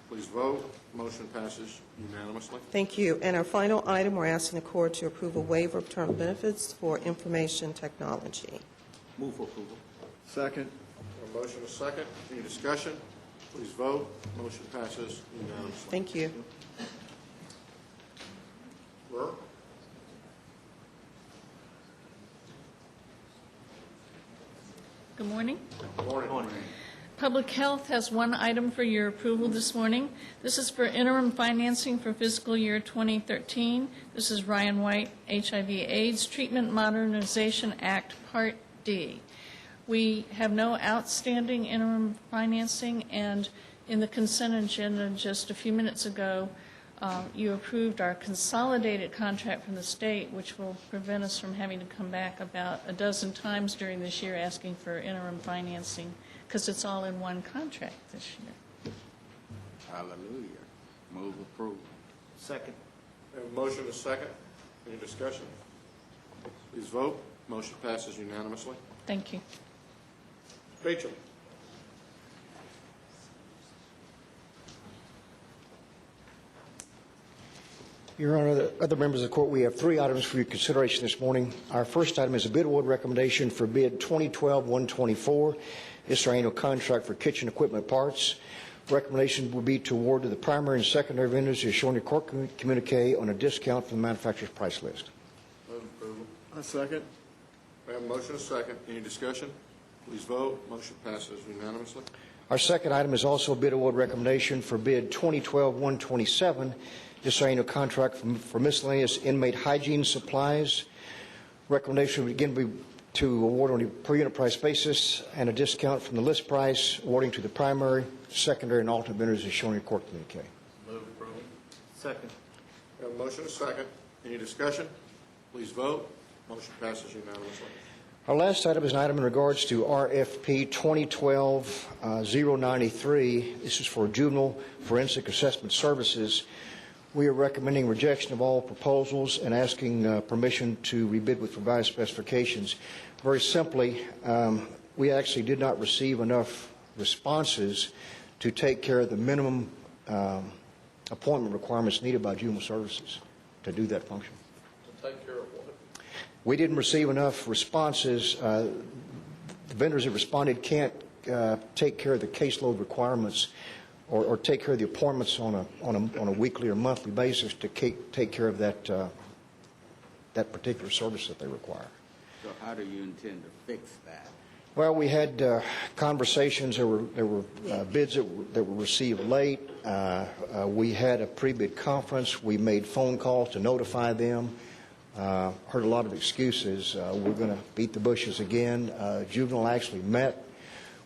Please vote. Motion passes unanimously. thank you. And our final item, we're asking the court to approve a waiver of terminal benefits for information technology. Move for approval. Second. We have a motion and a second. Any discussion? Please vote. Motion passes unanimously. Thank you. Burr? Good morning. Good morning. Public Health has one item for your approval this morning. This is for interim financing for fiscal year 2013. This is Ryan White, HIV/AIDS Treatment Modernization Act, Part D. We have no outstanding interim financing, and in the consent agenda just a few minutes ago, you approved our consolidated contract from the state, which will prevent us from having to come back about a dozen times during this year asking for interim financing, because it's all in one contract this year. Hallelujah. Move approval. Second. We have a motion and a second. Any discussion? Please vote. Motion passes unanimously. Thank you. Rachel? Your Honor, other members of the court, we have 3 items for your consideration this morning. Our first item is a bid award recommendation for bid 2012-124. It's our annual contract for kitchen equipment parts. Recommendation will be to award to the primary and secondary vendors as shown in your court communique on a discount from the manufacturer's price list. Move approval. Second. We have a motion and a second. Any discussion? Please vote. Motion passes unanimously. Our second item is also a bid award recommendation for bid 2012-127. This is our annual contract for miscellaneous inmate hygiene supplies. Recommendation would again be to award on a per unit price basis and a discount from the list price, awarding to the primary, secondary, and alternate vendors as shown in your court communique. Move approval. Second. We have a motion and a second. Any discussion? Please vote. Motion passes unanimously. Our last item is an item in regards to RFP 2012-093. This is for juvenile forensic assessment services. We are recommending rejection of all proposals and asking permission to rebid with revised specifications. Very simply, we actually did not receive enough responses to take care of the minimum appointment requirements needed by juvenile services to do that function. To take care of what? We didn't receive enough responses. The vendors that responded can't take care of the caseload requirements or take care of the appointments on a weekly or monthly basis to take care of that particular service that they require. So how do you intend to fix that? Well, we had conversations. There were bids that were received late. We had a pre-bid conference. We made phone calls to notify them. Heard a lot of excuses. We're going to beat the bushes again. Juvenile actually met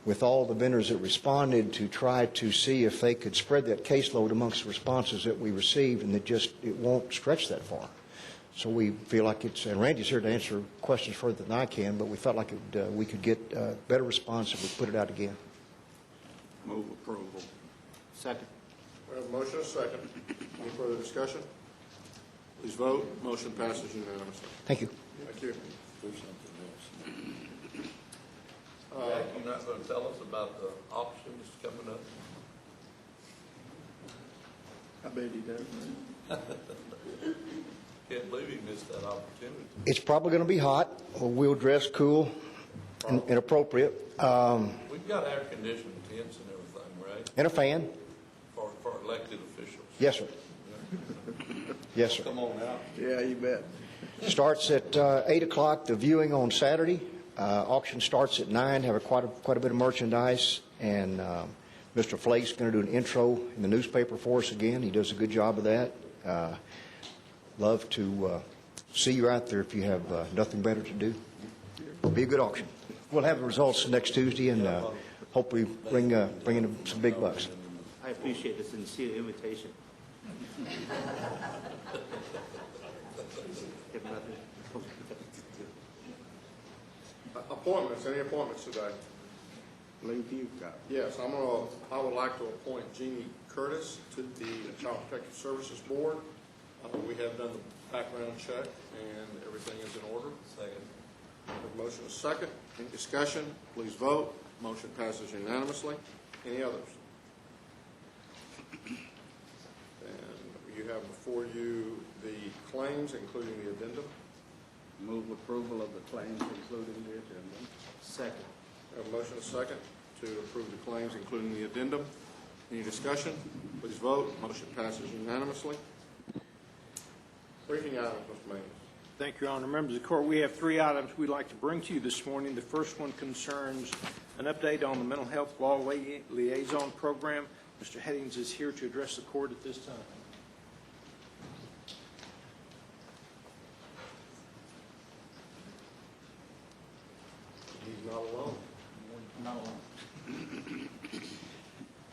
with all the vendors that responded to try to see if they could spread that caseload amongst the responses that we received, and it won't stretch that far. So we feel like and Randy's here to answer questions further than I can, but we felt like we could get better response if we put it out again. Move approval. Second. We have a motion and a second. Any further discussion? Please vote. Motion passes unanimously. Thank you. Thank you. Do something else. Jack, you're not going to tell us about the options coming up? I bet he does. Can't believe he missed that opportunity. It's probably going to be hot. We'll dress cool and appropriate, We've got air conditioning tents and everything, right, and a fan. for elected officials. Yes, sir. Yes, sir. Come on out. Yeah, you bet. Starts at 8 o'clock, the viewing on Saturday. Auction starts at 9, have quite a bit of merchandise, and Mr. Flake's going to do an intro in the newspaper for us again. He does a good job of that. Love to see you out there if you have nothing better to do. It'll be a good auction. We'll have the results next Tuesday, and hopefully bring in some big bucks. I appreciate the sincere invitation. Appointments, any appointments today? Believe you've got. Yes, I would like to appoint Jeannie Curtis to the Child Protective Services Board. We have done the background check, and everything is in order. Second. The motion is second. Any discussion? Please vote. Motion passes unanimously. Any others? And you have before you the claims, including the addendum. Move approval of the claims including the agenda. Second. We have a motion is second to approve the claims, including the addendum. Any discussion? Please vote. Motion passes unanimously. Briefing items, Mr. Mangus. Thank you, Your Honor. Members of the court, we have 3 items we'd like to bring to you this morning. The first one concerns an update on the Mental Health Law Liaison Program. Mr. Headings is here to address the court at this time. He's not alone. Not alone.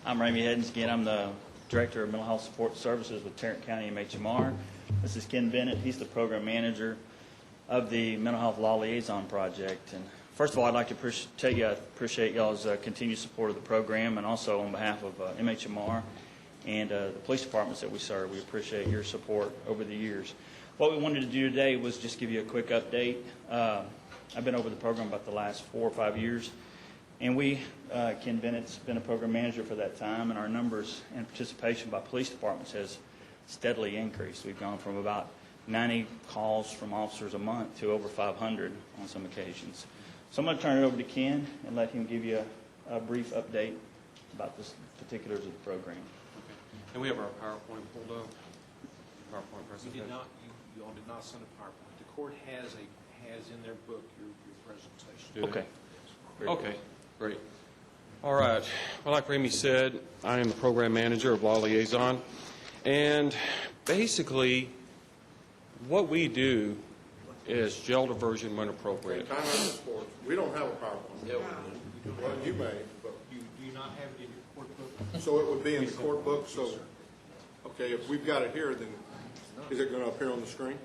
I'm Ramey Heddens again. I'm the Director of Mental Health Support Services with Tarrant County MHMR. This is Ken Bennett. He's the Program Manager of the Mental Health Law Liaison Project. And first of all, I'd like to tell you I appreciate y'all's continued support of the program, and also on behalf of MHMR and the police departments that we serve, we appreciate your support over the years. What we wanted to do today was just give you a quick update. I've been over the program about the last 4 or 5 years, and Ken Bennett's been a program manager for that time, and our numbers and participation by police departments has steadily increased. We've gone from about 90 calls from officers a month to over 500 on some occasions. So I'm going to turn it over to Ken and let him give you a brief update about the particulars of the program. Okay. And we have our PowerPoint pulled up. PowerPoint presentation. You all did not send a PowerPoint. The court has in their book your presentation. Okay. Okay, great. All right. Well, like Ramey said, I am the program manager of Law Liaison. And basically, what we do is jail diversion when appropriate. Time out this for us. We don't have a PowerPoint. Yeah, we do. Well, you may, but Do you not have it in your court book? so it would be in the court book. So, okay, if we've got it here, then is it going to appear on the screen?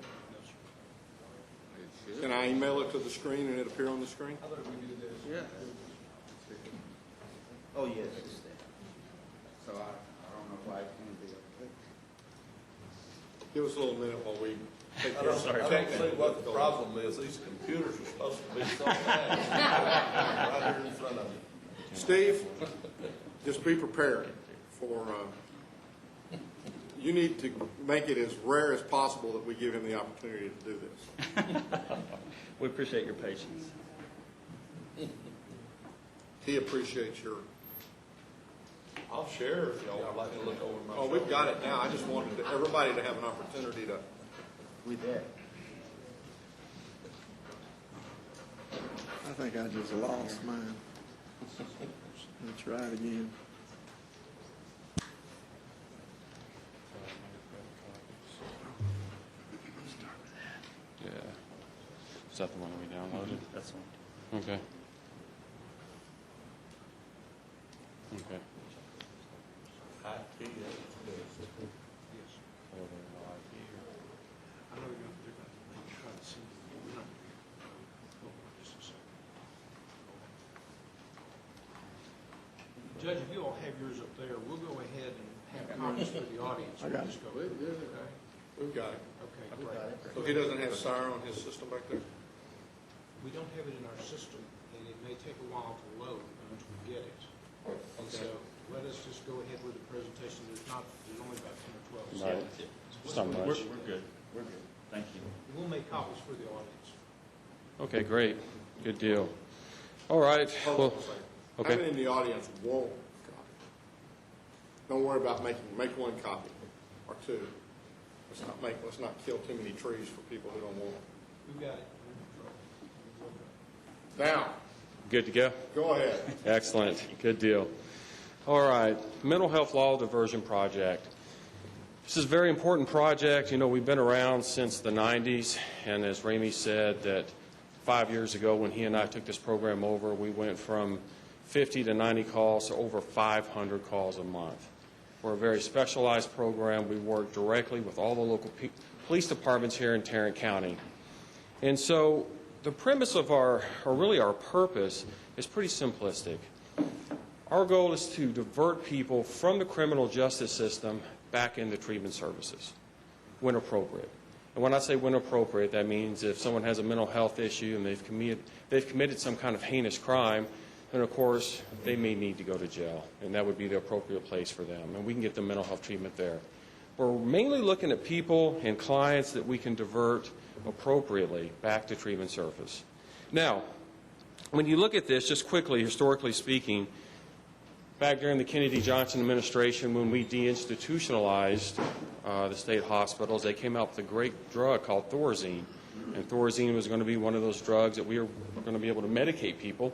Can I email it to the screen and it appear on the screen? How about we do this? Yeah. Oh, yes. So I don't know why it can't be up there. Give us a little minute while we take I care of don't see what the problem is. These computers are supposed to be so fast. Right here in front of you. Steve, just be prepared for, you need to make it as rare as possible that we give him the opportunity to do this. We appreciate your patience. He appreciates your, I'll share if y'all would like to look over my. oh, we've got it now. I just wanted everybody to have an opportunity to. With that. I think I just lost mine. Let's try it again. Yeah. Is that the one we downloaded? That's one. Okay. Okay. Judge, if you all have yours up there, we'll go ahead and have copies for the audience. I got it. Just go. Okay. We've got it. Okay, great. So he doesn't have SIRE on his system back there? We don't have it in our system, and it may take a while to load once we get it. So let us just go ahead with the presentation. There's only about 10 or 12 Right. slides. It's not much. We're good. We're good. Thank you. We'll make copies for the audience. Okay, great. Good deal. All right. Well, How okay. many in the audience won't copy? Don't worry about make one copy or two. Let's not kill too many trees for people who don't want them. We got it. Now, Good to go? go ahead. Excellent. Good deal. All right. Mental Health Law Diversion Project. This is a very important project. You know, we've been around since the 90s, and as Ramey said, that 5 years ago when he and I took this program over, we went from 50 to 90 calls to over 500 calls a month. We're a very specialized program. We work directly with all the local police departments here in Tarrant County. And so the premise of our purpose is pretty simplistic. Our goal is to divert people from the criminal justice system back into treatment services when appropriate. And when I say when appropriate, that means if someone has a mental health issue and they've committed some kind of heinous crime, then of course they may need to go to jail, and that would be the appropriate place for them, and we can get them mental health treatment there. We're mainly looking at people and clients that we can divert appropriately back to treatment service. Now, when you look at this, just quickly, historically speaking, back during the Kennedy Johnson administration, when we deinstitutionalized the state hospitals, they came out with a great drug called Thorazine. And Thorazine was going to be one of those drugs that we were going to be able to medicate people.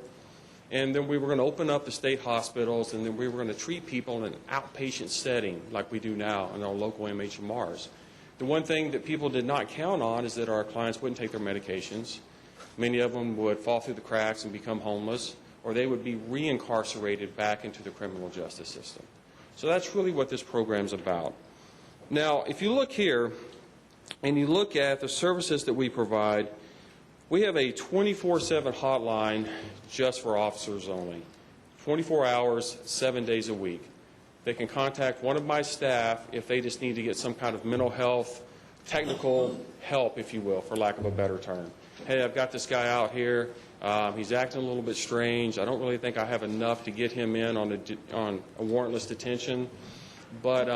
And then we were going to open up the state hospitals, and then we were going to treat people in an outpatient setting like we do now in our local MHMRs. The one thing that people did not count on is that our clients wouldn't take their medications. Many of them would fall through the cracks and become homeless, or they would be reincarcerated back into the criminal justice system. So that's really what this program's about. Now, if you look here and you look at the services that we provide, we have a 24/7 hotline just for officers only, 24 hours, 7 days a week. They can contact one of my staff if they just need to get some kind of mental health, technical help, if you will, for lack of a better term. Hey, I've got this guy out here. He's acting a little bit strange. I don't really think I have enough to get him in on a warrantless detention. But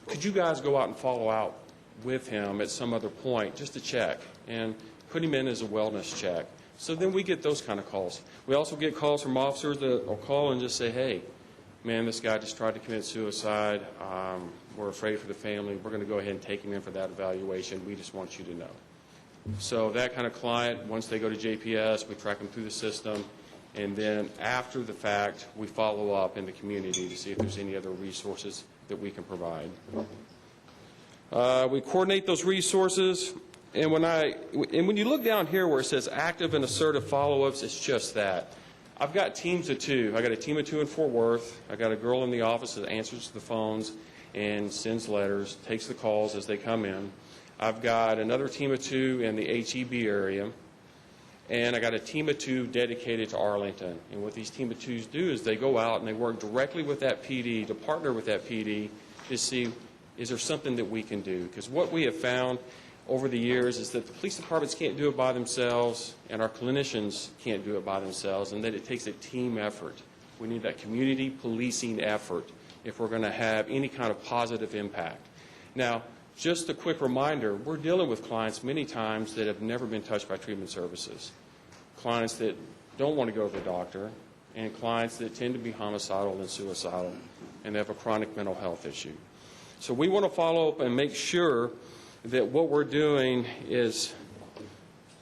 could you guys go out and follow out with him at some other point just to check and put him in as a wellness check? So then we get those kind of calls. We also get calls from officers that will call and just say, hey, man, this guy just tried to commit suicide. We're afraid for the family. We're going to go ahead and take him in for that evaluation. We just want you to know. So that kind of client, once they go to JPS, we track them through the system, and then after the fact, we follow up in the community to see if there's any other resources that we can provide. We coordinate those resources, and when you look down here where it says active and assertive follow-ups, it's just that. I've got teams of two. I got a team of two in Fort Worth. I got a girl in the office that answers the phones and sends letters, takes the calls as they come in. I've got another team of two in the HEB area, and I got a team of two dedicated to Arlington. And what these team of twos do is they go out and they work directly with that PD, to partner with that PD, to see, is there something that we can do? Because what we have found over the years is that the police departments can't do it by themselves, and our clinicians can't do it by themselves, and that it takes a team effort. We need that community policing effort if we're going to have any kind of positive impact. Now, just a quick reminder, we're dealing with clients many times that have never been touched by treatment services, clients that don't want to go to the doctor, and clients that tend to be homicidal and suicidal, and they have a chronic mental health issue. So we want to follow up and make sure that what we're doing is,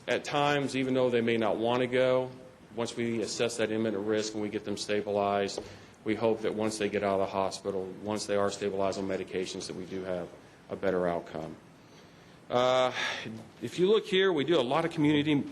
at times, even though they may not want to go, once we assess that imminent risk and we get them stabilized, we hope that once they get out of the hospital, once they are stabilized on medications, that we do have a better outcome. If you look here, we do a lot of community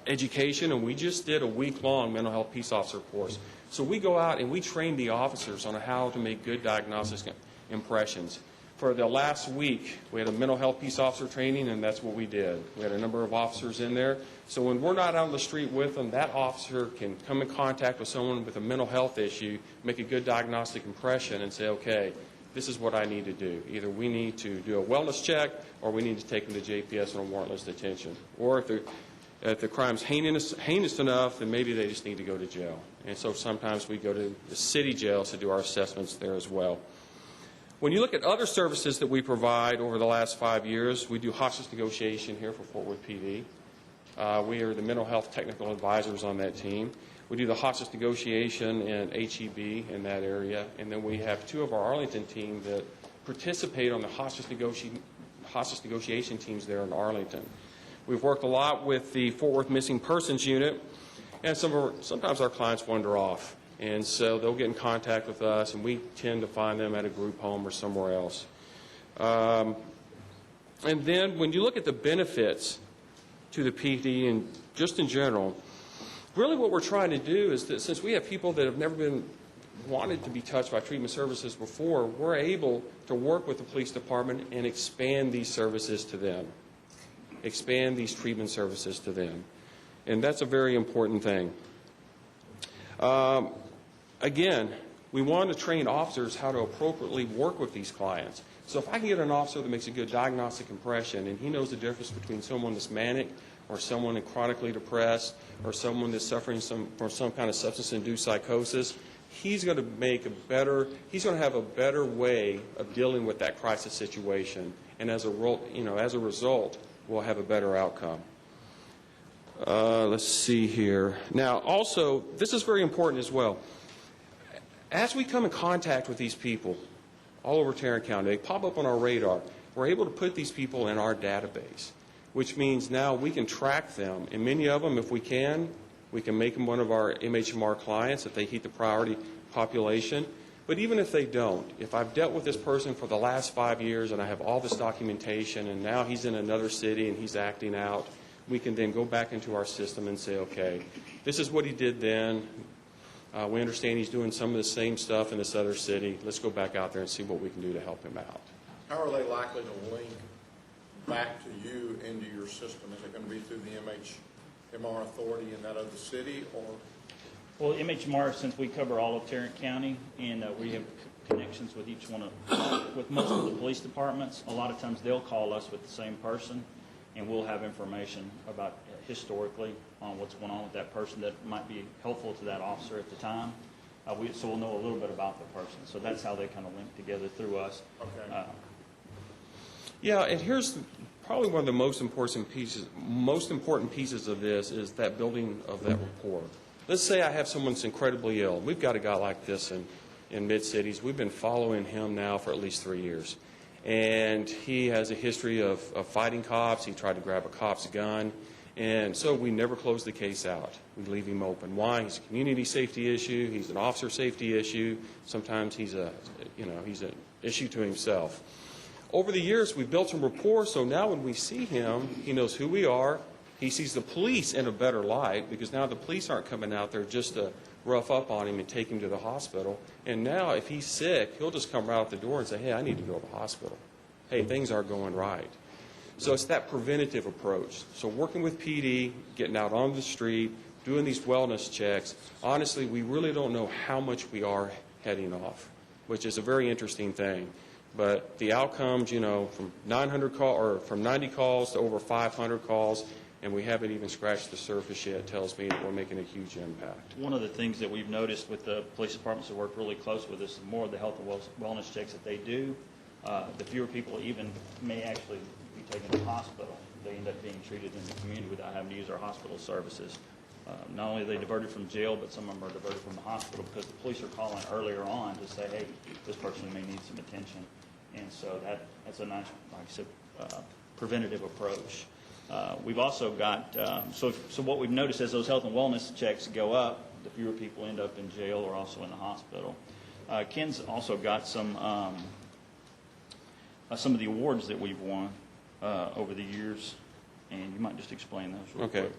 education, and we just did a week-long mental health peace officer course. So we go out and we train the officers on how to make good diagnostic impressions. For the last week, we had a mental health peace officer training, and that's what we did. We had a number of officers in there. So when we're not out on the street with them, that officer can come in contact with someone with a mental health issue, make a good diagnostic impression, and say, okay, this is what I need to do. Either we need to do a wellness check, or we need to take them to JPS on a warrantless detention. Or if the crime's heinous enough, then maybe they just need to go to jail. And so sometimes we go to the city jails to do our assessments there as well. When you look at other services that we provide over the last 5 years, we do hostage negotiation here for Fort Worth PD. We are the mental health technical advisors on that team. We do the hostage negotiation and HEB in that area. And then we have 2 of our Arlington team that participate on the hostage negotiation teams there in Arlington. We've worked a lot with the Fort Worth Missing Persons Unit, and sometimes our clients wander off. And so they'll get in contact with us, and we tend to find them at a group home or somewhere else. And then when you look at the benefits to the PD and just in general, really what we're trying to do is that since we have people that have never been wanted to be touched by treatment services before, we're able to work with the police department and expand these services to them, expand these treatment services to them. And that's a very important thing. Again, we want to train officers how to appropriately work with these clients. So if I can get an officer that makes a good diagnostic impression and he knows the difference between someone that's manic or someone that's chronically depressed or someone that's suffering from some kind of substance-induced psychosis, he's going to have a better way of dealing with that crisis situation. And as a result, we'll have a better outcome. Let's see here. Now, also, this is very important as well. As we come in contact with these people all over Tarrant County, they pop up on our radar. We're able to put these people in our database, which means now we can track them. And many of them, if we can make them one of our MHMR clients if they meet the priority population. But even if they don't, if I've dealt with this person for the last 5 years and I have all this documentation and now he's in another city and he's acting out, we can then go back into our system and say, okay, this is what he did then. We understand he's doing some of the same stuff in this other city. Let's go back out there and see what we can do to help him out. How are they likely to link back to you into your system? Is it going to be through the MHMR authority in that other city, or? Well, MHMR, since we cover all of Tarrant County and we have connections with with most of the police departments, a lot of times they'll call us with the same person, and we'll have information about historically on what's going on with that person that might be helpful to that officer at the time. So we'll know a little bit about the person. So that's how they kind of link together through us. Okay. Yeah, and here's probably one of the most important pieces of this is that building of that rapport. Let's say I have someone that's incredibly ill. We've got a guy like this in Mid-Cities. We've been following him now for at least 3 years. And he has a history of fighting cops. He tried to grab a cop's gun. And so we never close the case out. We leave him open. Why? He's a community safety issue. He's an officer safety issue. Sometimes he's an issue to himself. Over the years, we've built some rapport, so now when we see him, he knows who we are. He sees the police in a better light because now the police aren't coming out there just to rough up on him and take him to the hospital. And now if he's sick, he'll just come right out the door and say, hey, I need to go to the hospital. Hey, things aren't going right. So it's that preventative approach. So working with PD, getting out on the street, doing these wellness checks, honestly, we really don't know how much we are heading off, which is a very interesting thing. But the outcomes, from 90 calls to over 500 calls, and we haven't even scratched the surface yet, tells me that we're making a huge impact. One of the things that we've noticed with the police departments that work really close with us, the more of the health and wellness checks that they do, the fewer people even may actually be taken to the hospital. They end up being treated in the community without having to use our hospital services. Not only are they diverted from jail, but some of them are diverted from the hospital because the police are calling earlier on to say, hey, this person may need some attention. And so that's a nice, like I said, preventative approach. We've also got, so what we've noticed as those health and wellness checks go up, the fewer people end up in jail or also in the hospital. Ken's also got some of the awards that we've won over the years, and you might just explain those real quick.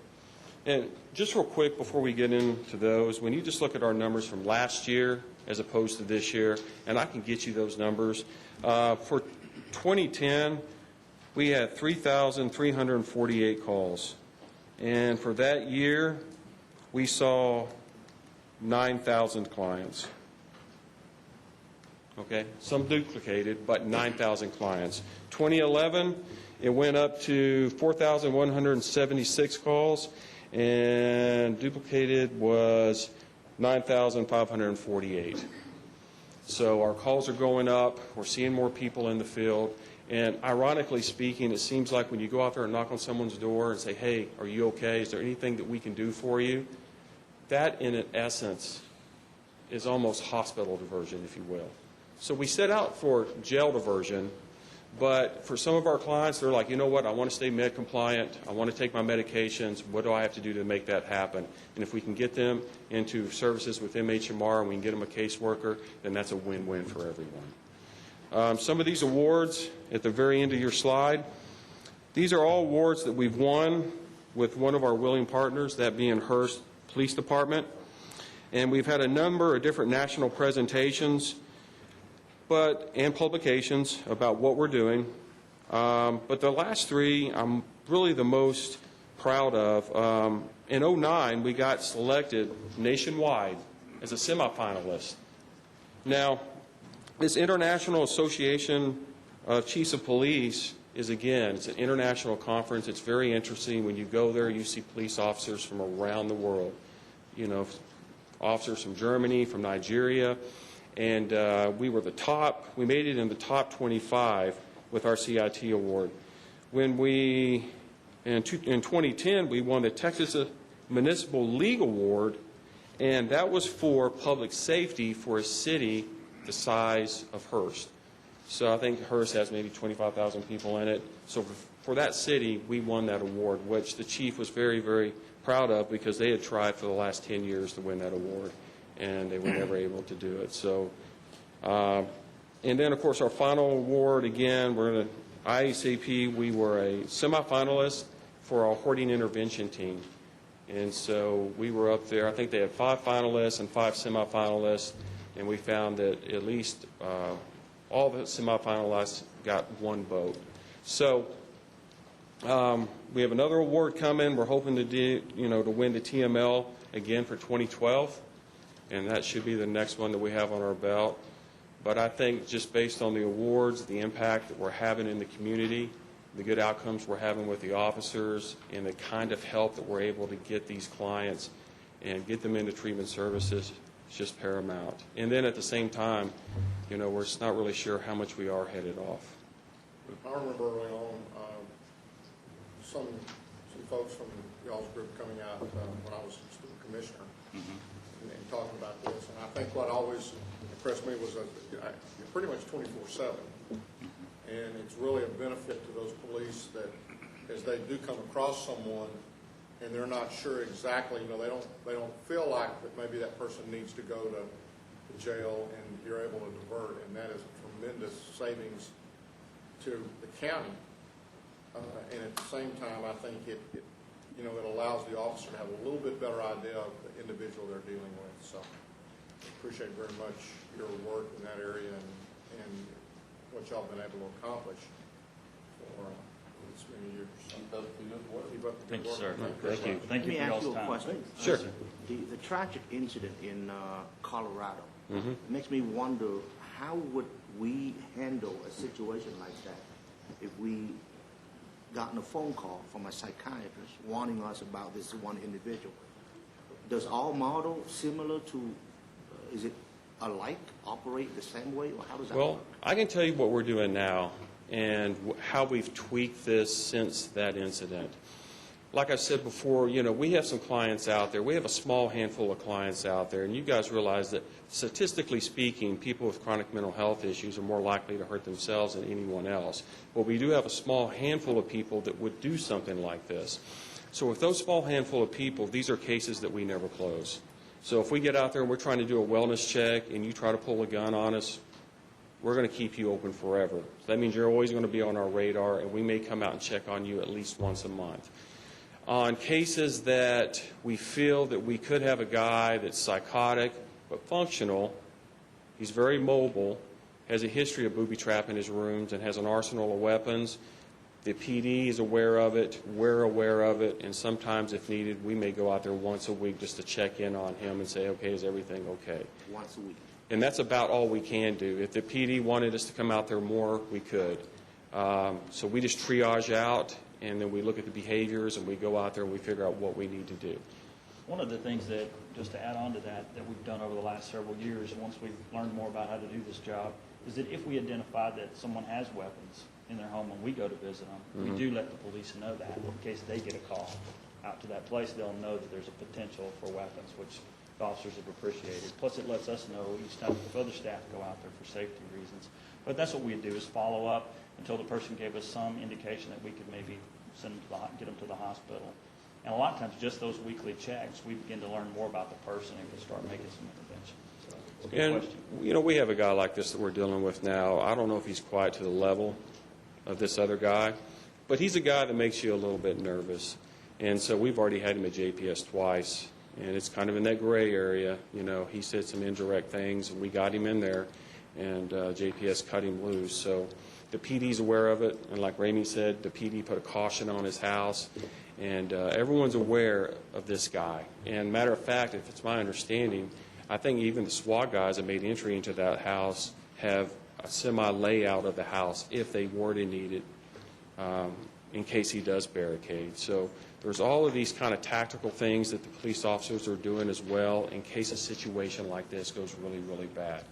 And just real quick before we get into those, when you just look at our numbers from last year as opposed to this year, and I can get you those numbers, for 2010, we had 3,348 calls. And for that year, we saw 9,000 clients. Okay, some duplicated, but 9,000 clients. 2011, it went up to 4,176 calls, and duplicated was 9,548. So our calls are going up. We're seeing more people in the field. And ironically speaking, it seems like when you go out there and knock on someone's door and say, hey, are you okay? Is there anything that we can do for you? That, in essence, is almost hospital diversion, if you will. So we set out for jail diversion, but for some of our clients, they're like, you know what, I want to stay med compliant. I want to take my medications. What do I have to do to make that happen? And if we can get them into services with MHMR and we can get them a caseworker, then that's a win-win for everyone. Some of these awards at the very end of your slide, these are all awards that we've won with one of our willing partners, that being Hearst Police Department. And we've had a number of different national presentations and publications about what we're doing. But the last three I'm really the most proud of. In 2009, we got selected nationwide as a semifinalist. Now, this International Association of Chiefs of Police is, again, it's an international conference. It's very interesting. When you go there, you see police officers from around the world. You know, officers from Germany, from Nigeria. And we were the top. We made it in the top 25 with our CIT award. When we, in 2010, we won the Texas Municipal League Award, and that was for public safety for a city the size of Hearst. So I think Hearst has maybe 25,000 people in it. So for that city, we won that award, which the chief was very, very proud of because they had tried for the last 10 years to win that award, and they were never able to do it. So, and then, of course, our final award, again, we're in the IACP. We were a semifinalist for our hoarding intervention team. And so we were up there. I think they had 5 finalists and 5 semifinalists, and we found that at least all the semifinalists got 1 vote. So we have another award coming. We're hoping to to win the TML again for 2012, and that should be the next one that we have on our belt. But I think just based on the awards, the impact that we're having in the community, the good outcomes we're having with the officers, and the kind of help that we're able to get these clients and get them into treatment services is just paramount. And then at the same time, we're just not really sure how much we are headed off. I remember early on some folks from y'all's group coming out when I was student commissioner and talking about this. And I think what always impressed me was pretty much 24/7. And it's really a benefit to those police that as they do come across someone and they're not sure exactly, they don't feel like that maybe that person needs to go to jail, and you're able to divert, and that is a tremendous savings to the county. And at the same time, I think it allows the officer to have a little bit better idea of the individual they're dealing with. So I appreciate very much your work in that area and what y'all been able to accomplish for this many years. Keep up the good work. Thank you, sir. Thank you. Thank you for Let me ask y'all's you a time. question. Sure. The tragic incident in Colorado makes me wonder, how would we handle a situation like that if we gotten a phone call from a psychiatrist warning us about this one individual? Does our model similar to, is it alike, operate the same way, or how does that work? Well, I can tell you what we're doing now and how we've tweaked this since that incident. Like I said before, we have some clients out there. We have a small handful of clients out there, and you guys realize that statistically speaking, people with chronic mental health issues are more likely to hurt themselves than anyone else. But we do have a small handful of people that would do something like this. So with those small handful of people, these are cases that we never close. So if we get out there and we're trying to do a wellness check and you try to pull a gun on us, we're going to keep you open forever. So that means you're always going to be on our radar, and we may come out and check on you at least once a month. On cases that we feel that we could have a guy that's psychotic but functional, he's very mobile, has a history of booby trapping his rooms, and has an arsenal of weapons, the PD is aware of it, we're aware of it, and sometimes if needed, we may go out there once a week just to check in on him and say, okay, is everything okay? Once a week. And that's about all we can do. If the PD wanted us to come out there more, we could. So we just triage out, and then we look at the behaviors, and we go out there and we figure out what we need to do. One of the things that, just to add on to that we've done over the last several years, once we've learned more about how to do this job, is that if we identify that someone has weapons in their home when we go to visit them, we do let the police know that in case they get a call out to that place, they'll know that there's a potential for weapons, which the officers have appreciated. Plus, it lets us know each time if other staff go out there for safety reasons. But that's what we do, is follow up until the person gave us some indication that we could maybe send them get them to the hospital. And a lot of times, just those weekly checks, we begin to learn more about the person and can start making some interventions. So it's a good And, question. you know, we have a guy like this that we're dealing with now. I don't know if he's quite to the level of this other guy, but he's a guy that makes you a little bit nervous. And so we've already had him at JPS twice, and it's kind of in that gray area. You know, he said some indirect things, and we got him in there, and JPS cut him loose. So the PD's aware of it, and like Ramey said, the PD put a caution on his house, and everyone's aware of this guy. And matter of fact, if it's my understanding, I think even the SWAT guys that made entry into that house have a semi-layout of the house if they were to need it, in case he does barricade. So there's all of these kind of tactical things that the police officers are doing as well in case a situation like this goes really, really bad.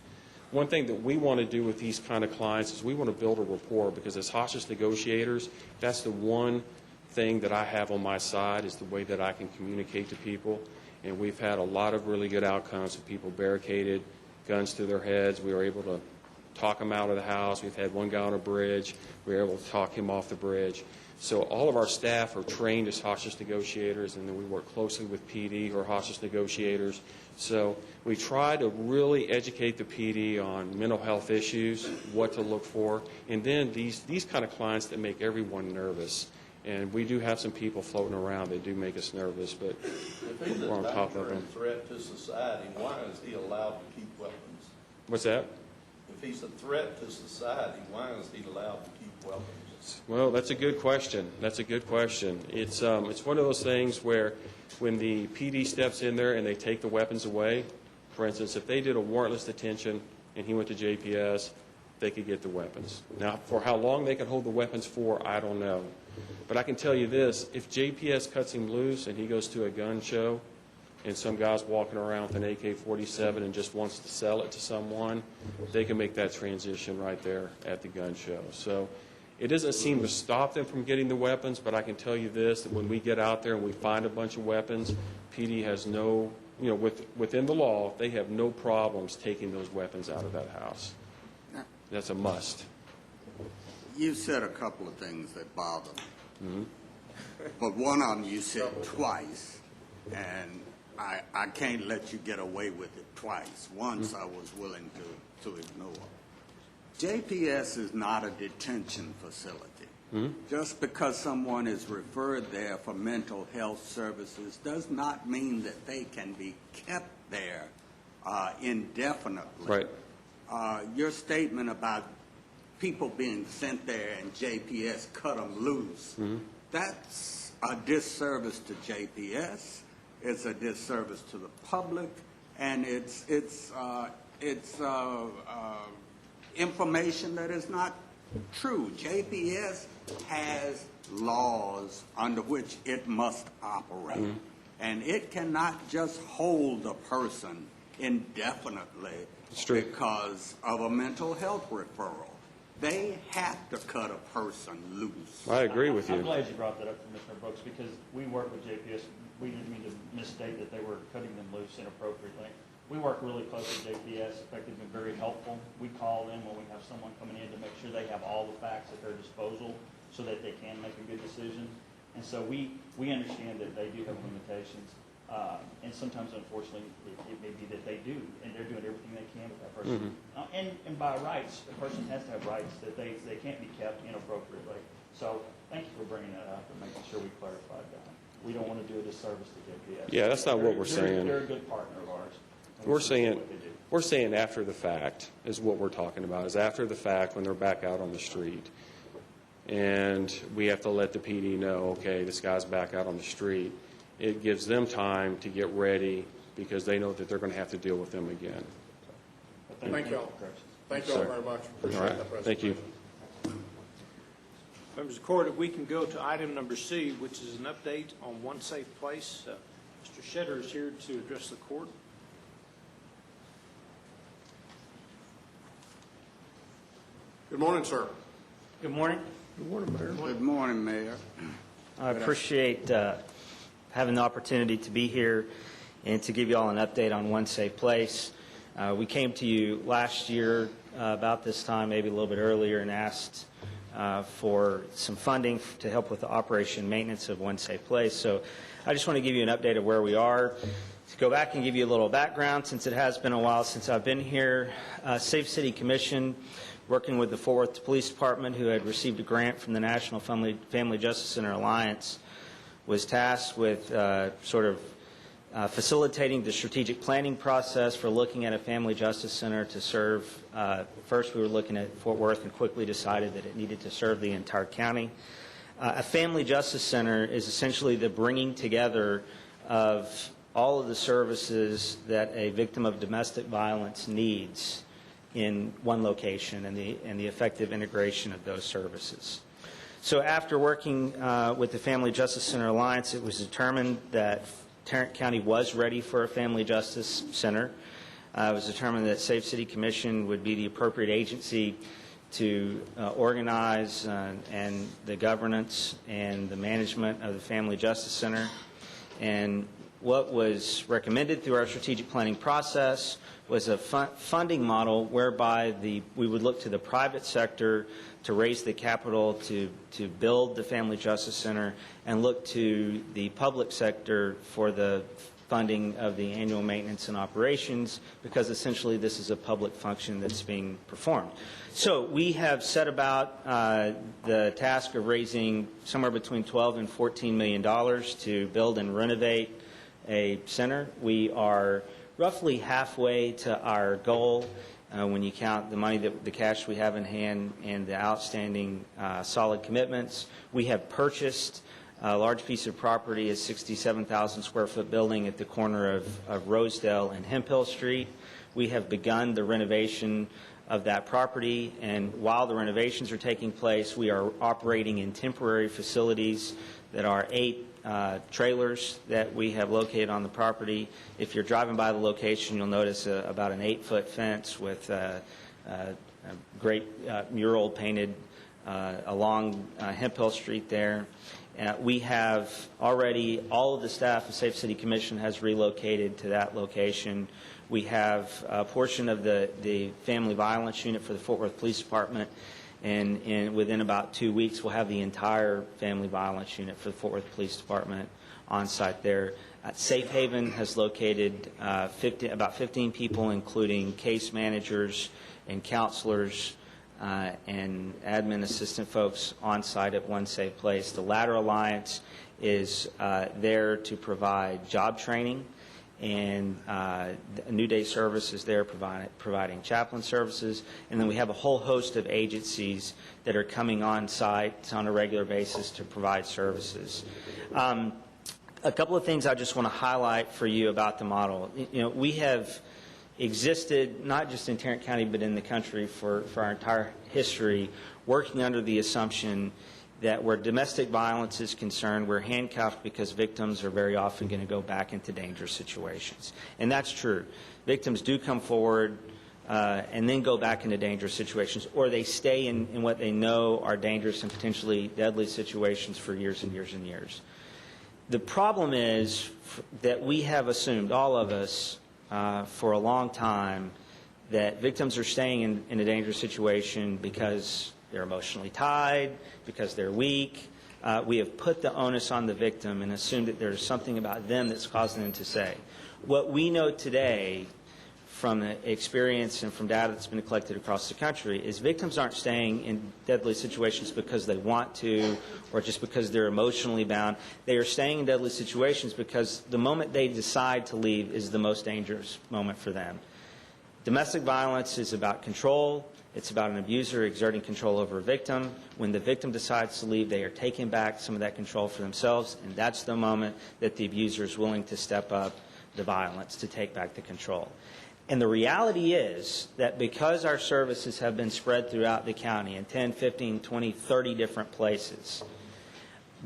One thing that we want to do with these kind of clients is we want to build a rapport, because as hostage negotiators, that's the one thing that I have on my side, is the way that I can communicate to people. And we've had a lot of really good outcomes of people barricaded, guns to their heads. We were able to talk them out of the house. We've had one guy on a bridge. We were able to talk him off the bridge. So all of our staff are trained as hostage negotiators, and then we work closely with PD, who are hostage negotiators. So we try to really educate the PD on mental health issues, what to look for, and then these kind of clients that make everyone nervous. And we do have some people floating around that do make us nervous, but If he's we're on a top danger of them. and threat to society, why is he allowed to keep weapons? What's that? If he's a threat to society, why is he allowed to keep weapons? Well, that's a good question. That's a good question. It's one of those things where when the PD steps in there and they take the weapons away, for instance, if they did a warrantless detention and he went to JPS, they could get the weapons. Now, for how long they can hold the weapons for, I don't know. But I can tell you this, if JPS cuts him loose and he goes to a gun show and some guy's walking around with an AK-47 and just wants to sell it to someone, they can make that transition right there at the gun show. So it doesn't seem to stop them from getting the weapons, but I can tell you this, that when we get out there and we find a bunch of weapons, PD has no, you know, within the law, they have no problems taking those weapons out of that house. That's a must. You said a couple of things that bother me. But one of them you said twice, and I can't let you get away with it twice. Once I was willing to ignore. JPS is not a detention facility. Just because someone is referred there for mental health services does not mean that they can be kept there indefinitely. Right. Your statement about people being sent there and JPS cut them loose, that's a disservice to JPS. It's a disservice to the public, and it's information that is not true. JPS has laws under which it must operate, and it cannot just hold a person indefinitely because of a mental health referral. They have to cut a person loose. I agree with you. I'm glad you brought that up, Commissioner Brooks, because we work with JPS. We didn't mean to misstate that they were cutting them loose inappropriately. We work really close with JPS. In fact, they've been very helpful. We call them when we have someone coming in to make sure they have all the facts at their disposal so that they can make a good decision. And so we understand that they do have limitations. And sometimes, unfortunately, it may be that they do, and they're doing everything they can with that person. And by rights, the person has to have rights that they can't be kept inappropriately. So thank you for bringing that up and making sure we clarified that. We don't want to do a disservice to JPS. Yeah, that's not what we're saying. They're a good partner of ours. We're saying after the fact is what we're talking about, is after the fact when they're back out on the street. And we have to let the PD know, okay, this guy's back out on the street. It gives them time to get ready because they know that they're going to have to deal with them again. Thank you all. Thank you all very much. Appreciate All right. that, Thank you. Members of the court, if we can go to item number C, which is an update on One Safe Place. Mr. Shetter is here to address the court. Good morning, sir. Good morning. Good morning, Mayor. Good morning, Mayor. I appreciate having the opportunity to be here and to give you all an update on One Safe Place. We came to you last year about this time, maybe a little bit earlier, and asked for some funding to help with the operation and maintenance of One Safe Place. So I just want to give you an update of where we are. To go back and give you a little background, since it has been a while since I've been here, Safe City Commission, working with the Fort Worth Police Department, who had received a grant from the National Family Justice Center Alliance, was tasked with facilitating the strategic planning process for looking at a family justice center to serve. First, we were looking at Fort Worth and quickly decided that it needed to serve the entire county. A family justice center is essentially the bringing together of all of the services that a victim of domestic violence needs in one location, and the effective integration of those services. So after working with the Family Justice Center Alliance, it was determined that Tarrant County was ready for a Family Justice Center. It was determined that Safe City Commission would be the appropriate agency to organize and the governance and the management of the Family Justice Center. And what was recommended through our strategic planning process was a funding model whereby we would look to the private sector to raise the capital to build the Family Justice Center, and look to the public sector for the funding of the annual maintenance and operations, because essentially this is a public function that's being performed. So we have set about the task of raising somewhere between $12 and $14 million to build and renovate a center. We are roughly halfway to our goal when you count the money, the cash we have in hand, and the outstanding solid commitments. We have purchased a large piece of property, a 67,000 square foot building at the corner of Rosedale and Hemphill Street. We have begun the renovation of that property, and while the renovations are taking place, we are operating in temporary facilities that are 8 trailers that we have located on the property. If you're driving by the location, you'll notice about an 8-foot fence with a great mural painted along Hemphill Street there. We have already, all of the staff of Safe City Commission has relocated to that location. We have a portion of the family violence unit for the Fort Worth Police Department, and within about 2 weeks we'll have the entire family violence unit for the Fort Worth Police Department on site there. Safe Haven has located about 15 people, including case managers and counselors and admin assistant folks on site at One Safe Place. The Ladder Alliance is there to provide job training, and New Day Service is there providing chaplain services. And then we have a whole host of agencies that are coming on site on a regular basis to provide services. A couple of things I just want to highlight for you about the model. We have existed not just in Tarrant County but in the country for our entire history, working under the assumption that where domestic violence is concerned, we're handcuffed because victims are very often going to go back into dangerous situations. And that's true. Victims do come forward and then go back into dangerous situations, or they stay in what they know are dangerous and potentially deadly situations for years and years and years. The problem is that we have assumed, all of us, for a long time, that victims are staying in a dangerous situation because they're emotionally tied, because they're weak. We have put the onus on the victim and assumed that there's something about them that's causing them to stay. What we know today from experience and from data that's been collected across the country is victims aren't staying in deadly situations because they want to or just because they're emotionally bound. They are staying in deadly situations because the moment they decide to leave is the most dangerous moment for them. Domestic violence is about control. It's about an abuser exerting control over a victim. When the victim decides to leave, they are taking back some of that control for themselves, and that's the moment that the abuser is willing to step up the violence, to take back the control. And the reality is that because our services have been spread throughout the county in 10, 15, 20, 30 different places,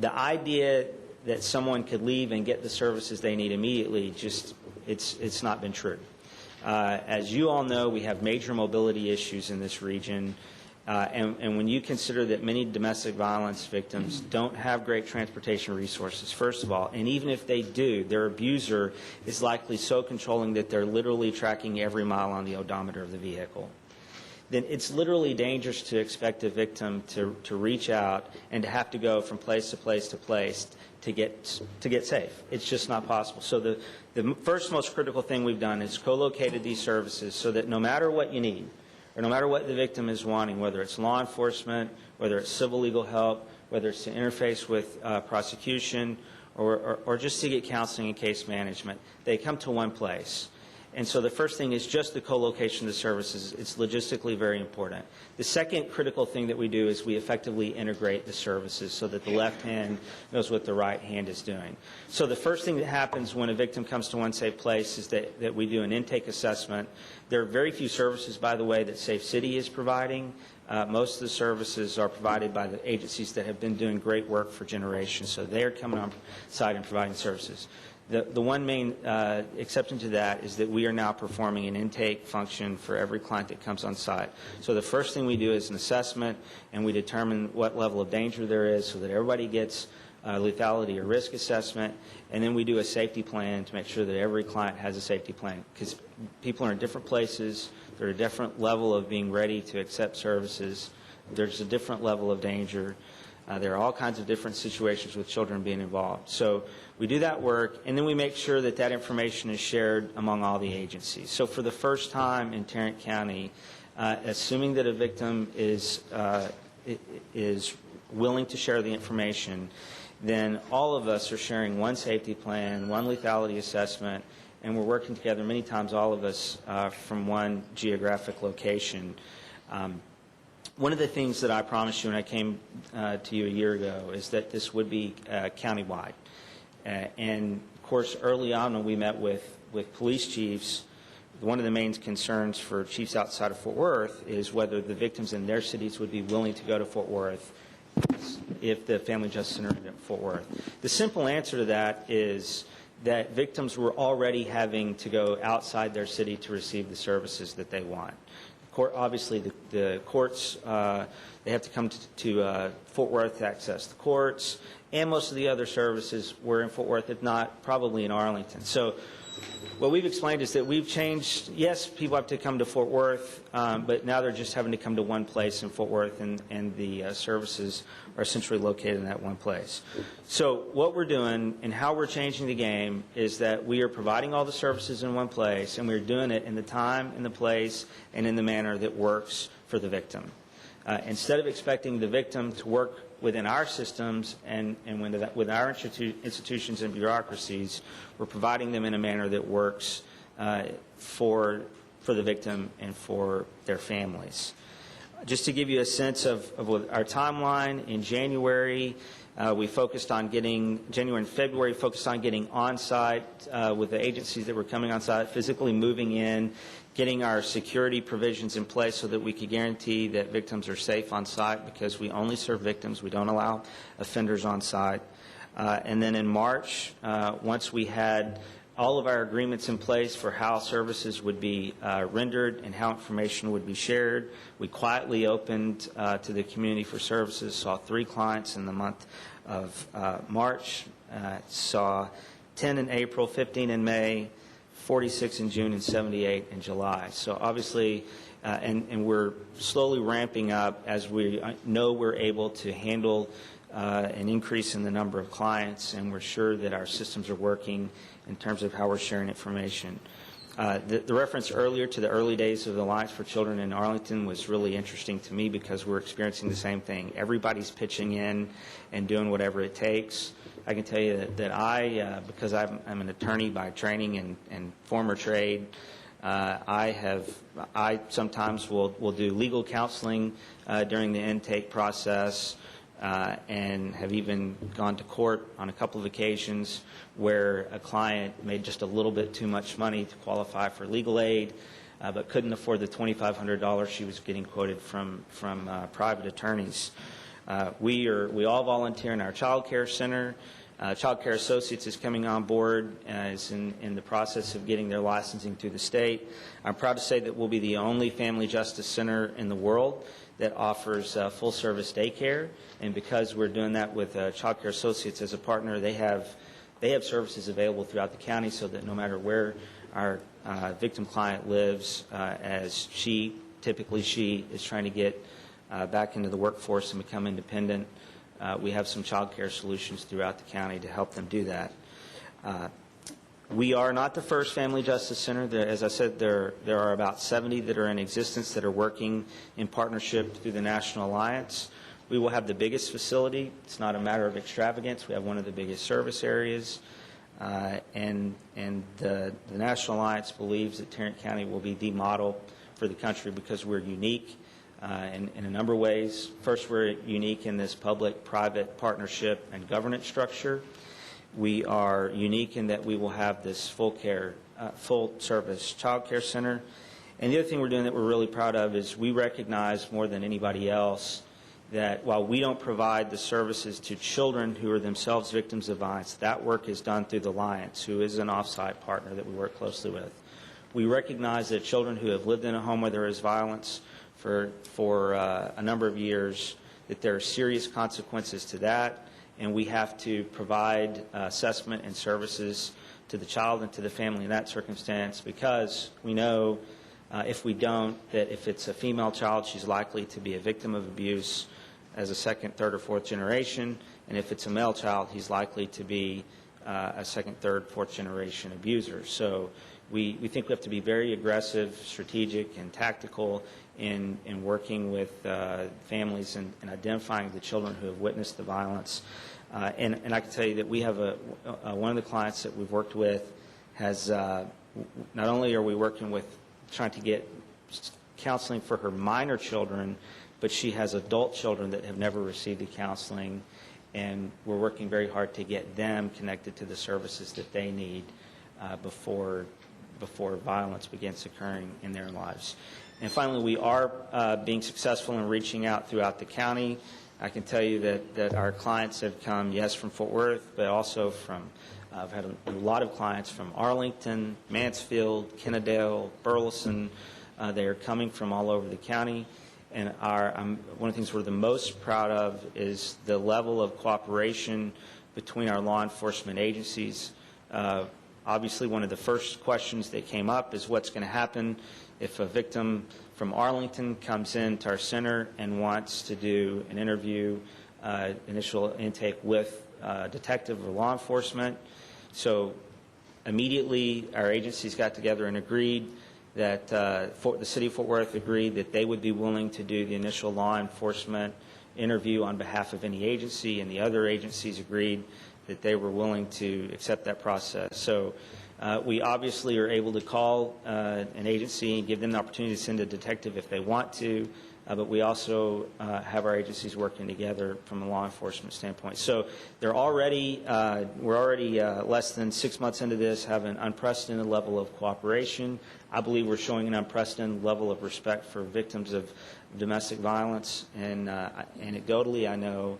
the idea that someone could leave and get the services they need immediately, just it's not been true. As you all know, we have major mobility issues in this region. And when you consider that many domestic violence victims don't have great transportation resources, first of all, and even if they do, their abuser is likely so controlling that they're literally tracking every mile on the odometer of the vehicle, then it's literally dangerous to expect a victim to reach out and to have to go from place to place to place to get safe. It's just not possible. So the first most critical thing we've done is co-located these services so that no matter what you need, or no matter what the victim is wanting, whether it's law enforcement, whether it's civil legal help, whether it's to interface with prosecution, or just to get counseling and case management, they come to one place. And so the first thing is just the co-location of the services. It's logistically very important. The second critical thing that we do is we effectively integrate the services so that the left hand knows what the right hand is doing. So the first thing that happens when a victim comes to One Safe Place is that we do an intake assessment. There are very few services, by the way, that Safe City is providing. Most of the services are provided by the agencies that have been doing great work for generations. So they are coming on site and providing services. The one main exception to that is that we are now performing an intake function for every client that comes on site. So the first thing we do is an assessment, and we determine what level of danger there is so that everybody gets lethality or risk assessment, and then we do a safety plan to make sure that every client has a safety plan, because people are in different places. They're at a different level of being ready to accept services. There's a different level of danger. There are all kinds of different situations with children being involved. So we do that work, and then we make sure that that information is shared among all the agencies. So for the first time in Tarrant County, assuming that a victim is willing to share the information, then all of us are sharing one safety plan, one lethality assessment, and we're working together, many times all of us, from one geographic location. One of the things that I promised you when I came to you a year ago is that this would be countywide. And, of course, early on when we met with police chiefs, one of the main concerns for chiefs outside of Fort Worth is whether the victims in their cities would be willing to go to Fort Worth if the Family Justice Center in Fort Worth. The simple answer to that is that victims were already having to go outside their city to receive the services that they want. Obviously, the courts, they have to come to Fort Worth to access the courts, and most of the other services were in Fort Worth, if not probably in Arlington. So what we've explained is that we've changed, yes, people have to come to Fort Worth, but now they're just having to come to one place in Fort Worth, and the services are essentially located in that one place. So what we're doing and how we're changing the game is that we are providing all the services in one place, and we're doing it in the time, in the place, and in the manner that works for the victim. Instead of expecting the victim to work within our systems and with our institutions and bureaucracies, we're providing them in a manner that works for the victim and for their families. Just to give you a sense of our timeline, in January, we focused on getting, January and February, focused on getting on-site with the agencies that were coming on-site, physically moving in, getting our security provisions in place so that we could guarantee that victims are safe on-site, because we only serve victims. We don't allow offenders on-site. And then in March, once we had all of our agreements in place for how services would be rendered and how information would be shared, we quietly opened to the community for services, saw 3 clients in the month of March, saw 10 in April, 15 in May, 46 in June, and 78 in July. So obviously, and we're slowly ramping up as we know we're able to handle an increase in the number of clients, and we're sure that our systems are working in terms of how we're sharing information. The reference earlier to the early days of the Alliance for Children in Arlington was really interesting to me, because we're experiencing the same thing. Everybody's pitching in and doing whatever it takes. I can tell you that I, because I'm an attorney by training and former trade, I sometimes will do legal counseling during the intake process, and have even gone to court on a couple of occasions where a client made just a little bit too much money to qualify for legal aid, but couldn't afford the $2,500 she was getting quoted from private attorneys. We all volunteer in our child care center. Child Care Associates is coming on board, is in the process of getting their licensing through the state. I'm proud to say that we'll be the only family justice center in the world that offers full-service daycare, and because we're doing that with Child Care Associates as a partner, they have services available throughout the county so that no matter where our victim client lives, as typically she is trying to get back into the workforce and become independent, we have some child care solutions throughout the county to help them do that. We are not the first family justice center. As I said, there are about 70 that are in existence that are working in partnership through the National Alliance. We will have the biggest facility. It's not a matter of extravagance. We have one of the biggest service areas. And the National Alliance believes that Tarrant County will be the model for the country because we're unique in a number of ways. First, we're unique in this public-private partnership and governance structure. We are unique in that we will have this full-service child care center. And the other thing we're doing that we're really proud of is we recognize more than anybody else that while we don't provide the services to children who are themselves victims of violence, that work is done through the Alliance, who is an off-site partner that we work closely with. We recognize that children who have lived in a home where there is violence for a number of years, that there are serious consequences to that, and we have to provide assessment and services to the child and to the family in that circumstance because we know if we don't, that if it's a female child, she's likely to be a victim of abuse as a second, third, or fourth generation, and if it's a male child, he's likely to be a second, third, fourth generation abuser. So we think we have to be very aggressive, strategic, and tactical in working with families and identifying the children who have witnessed the violence. And I can tell you that we have one of the clients that we've worked with has not only are we working with trying to get counseling for her minor children, but she has adult children that have never received the counseling, and we're working very hard to get them connected to the services that they need before violence begins occurring in their lives. And finally, we are being successful in reaching out throughout the county. I can tell you that our clients have come, yes, from Fort Worth, but also from, I've had a lot of clients from Arlington, Mansfield, Kennedale, Burleson. They are coming from all over the county. And one of the things we're the most proud of is the level of cooperation between our law enforcement agencies. Obviously, one of the first questions that came up is what's going to happen if a victim from Arlington comes into our center and wants to do an interview, initial intake with a detective or law enforcement. So immediately our agencies got together and agreed that the City of Fort Worth agreed that they would be willing to do the initial law enforcement interview on behalf of any agency, and the other agencies agreed that they were willing to accept that process. So we obviously are able to call an agency and give them the opportunity to send a detective if they want to, but we also have our agencies working together from a law enforcement standpoint. So we're already less than 6 months into this, have an unprecedented level of cooperation. I believe we're showing an unprecedented level of respect for victims of domestic violence, and anecdotally I know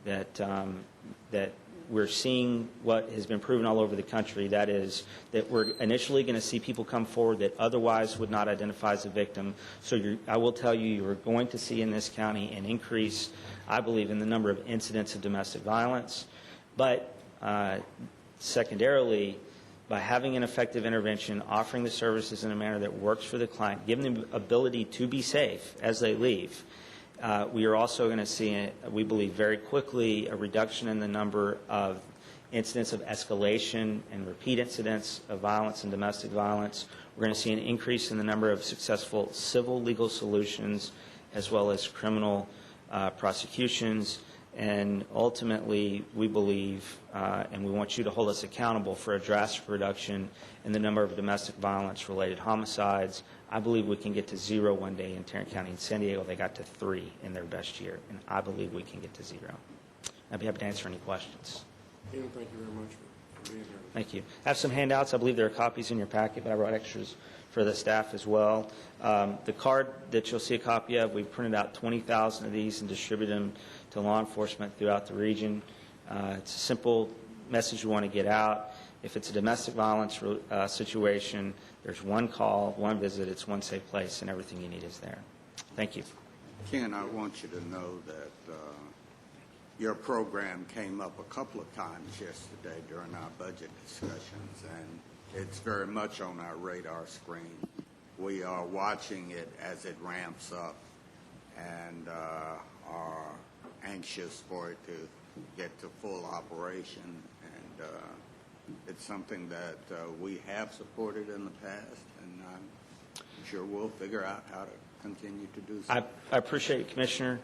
that we're seeing what has been proven all over the country, that is that we're initially going to see people come forward that otherwise would not identify as a victim. So I will tell you, you're going to see in this county an increase, I believe, in the number of incidents of domestic violence. But secondarily, by having an effective intervention, offering the services in a manner that works for the client, giving them the ability to be safe as they leave, we are also going to see, we believe very quickly, a reduction in the number of incidents of escalation and repeat incidents of violence and domestic violence. We're going to see an increase in the number of successful civil legal solutions as well as criminal prosecutions. And ultimately, we believe, and we want you to hold us accountable for a drastic reduction in the number of domestic violence-related homicides. I believe we can get to 0 one day in Tarrant County. In San Diego, they got to 3 in their best year, and I believe we can get to 0. I'd be happy to answer any questions. Thank you very much for being here. Thank you. I have some handouts. I believe there are copies in your packet, but I brought extras for the staff as well. The card that you'll see a copy of, we've printed out 20,000 of these and distributed them to law enforcement throughout the region. It's a simple message we want to get out. If it's a domestic violence situation, there's one call, one visit, it's one safe place, and everything you need is there. Thank you. Ken, I want you to know that your program came up a couple of times yesterday during our budget discussions, and it's very much on our radar screen. We are watching it as it ramps up and are anxious for it to get to full operation. And it's something that we have supported in the past, and I'm sure we'll figure out how to continue to do so. I appreciate it, Commissioner.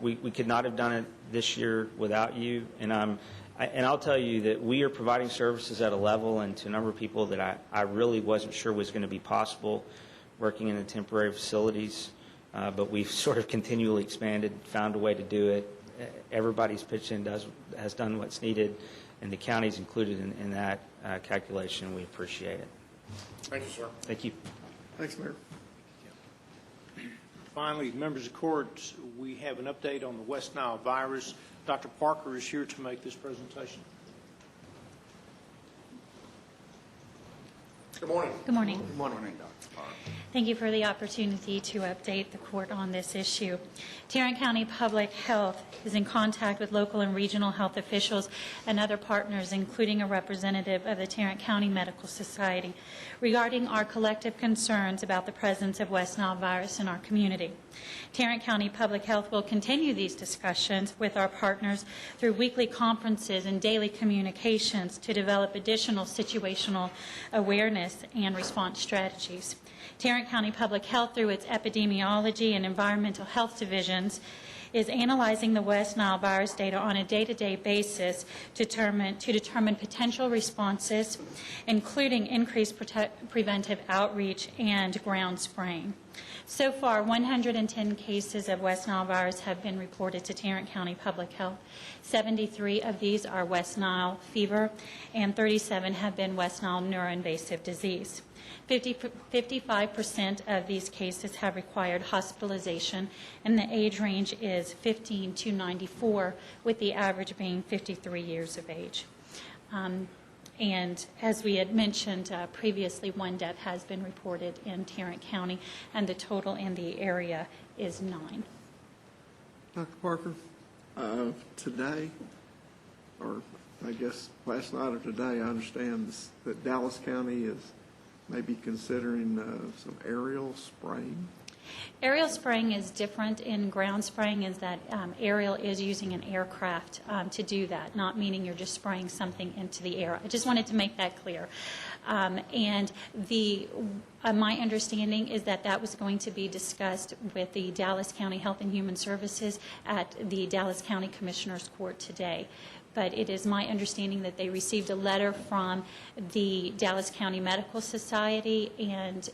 We could not have done it this year without you, and I'll tell you that we are providing services at a level and to a number of people that I really wasn't sure was going to be possible working in the temporary facilities, but we've sort of continually expanded, found a way to do it. Everybody's pitched in, has done what's needed, and the county's included in that calculation. We appreciate it. Thank you, sir. Thank you. Thanks, Mayor. Finally, members of court, we have an update on the West Nile virus. Dr. Parker is here to make this presentation. Good morning. Good morning. Good morning, Dr. Park. Thank you for the opportunity to update the court on this issue. Tarrant County Public Health is in contact with local and regional health officials and other partners, including a representative of the Tarrant County Medical Society, regarding our collective concerns about the presence of West Nile virus in our community. Tarrant County Public Health will continue these discussions with our partners through weekly conferences and daily communications to develop additional situational awareness and response strategies. Tarrant County Public Health, through its epidemiology and environmental health divisions, is analyzing the West Nile virus data on a day-to-day basis to determine potential responses, including increased preventive outreach and ground spraying. So far, 110 cases of West Nile virus have been reported to Tarrant County Public Health. 73 of these are West Nile fever, and 37 have been West Nile neuroinvasive disease. 55% of these cases have required hospitalization, and the age range is 15 to 94, with the average being 53 years of age. And as we had mentioned previously, one death has been reported in Tarrant County, and the total in the area is 9. Dr. Parker, today, or I guess last night or today, I understand that Dallas County is maybe considering some aerial spraying. Aerial spraying is different in ground spraying, is that aerial is using an aircraft to do that, not meaning you're just spraying something into the air. I just wanted to make that clear. And my understanding is that that was going to be discussed with the Dallas County Health and Human Services at the Dallas County Commissioner's Court today. But it is my understanding that they received a letter from the Dallas County Medical Society and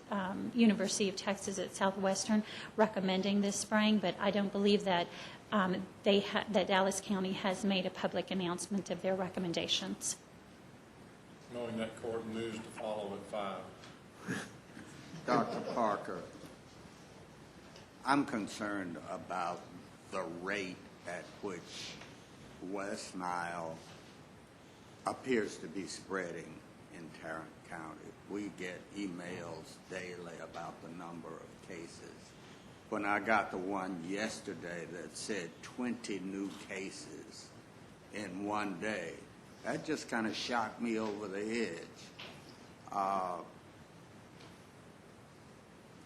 University of Texas at Southwestern recommending this spraying, but I don't believe that that Dallas County has made a public announcement of their recommendations. Knowing that court news to follow at 5. Dr. Parker, I'm concerned about the rate at which West Nile appears to be spreading in Tarrant County. We get emails daily about the number of cases. When I got the one yesterday that said 20 new cases in one day, that just kind of shocked me over the edge.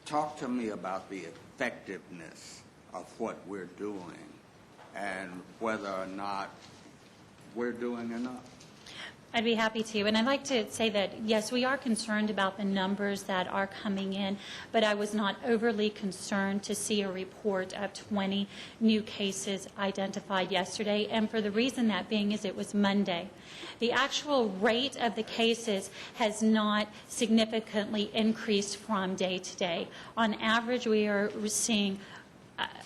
Talk to me about the effectiveness of what we're doing and whether or not we're doing enough. I'd be happy to. And I'd like to say that, yes, we are concerned about the numbers that are coming in, but I was not overly concerned to see a report of 20 new cases identified yesterday, and for the reason that being is it was Monday. The actual rate of the cases has not significantly increased from day to day. On average, we are seeing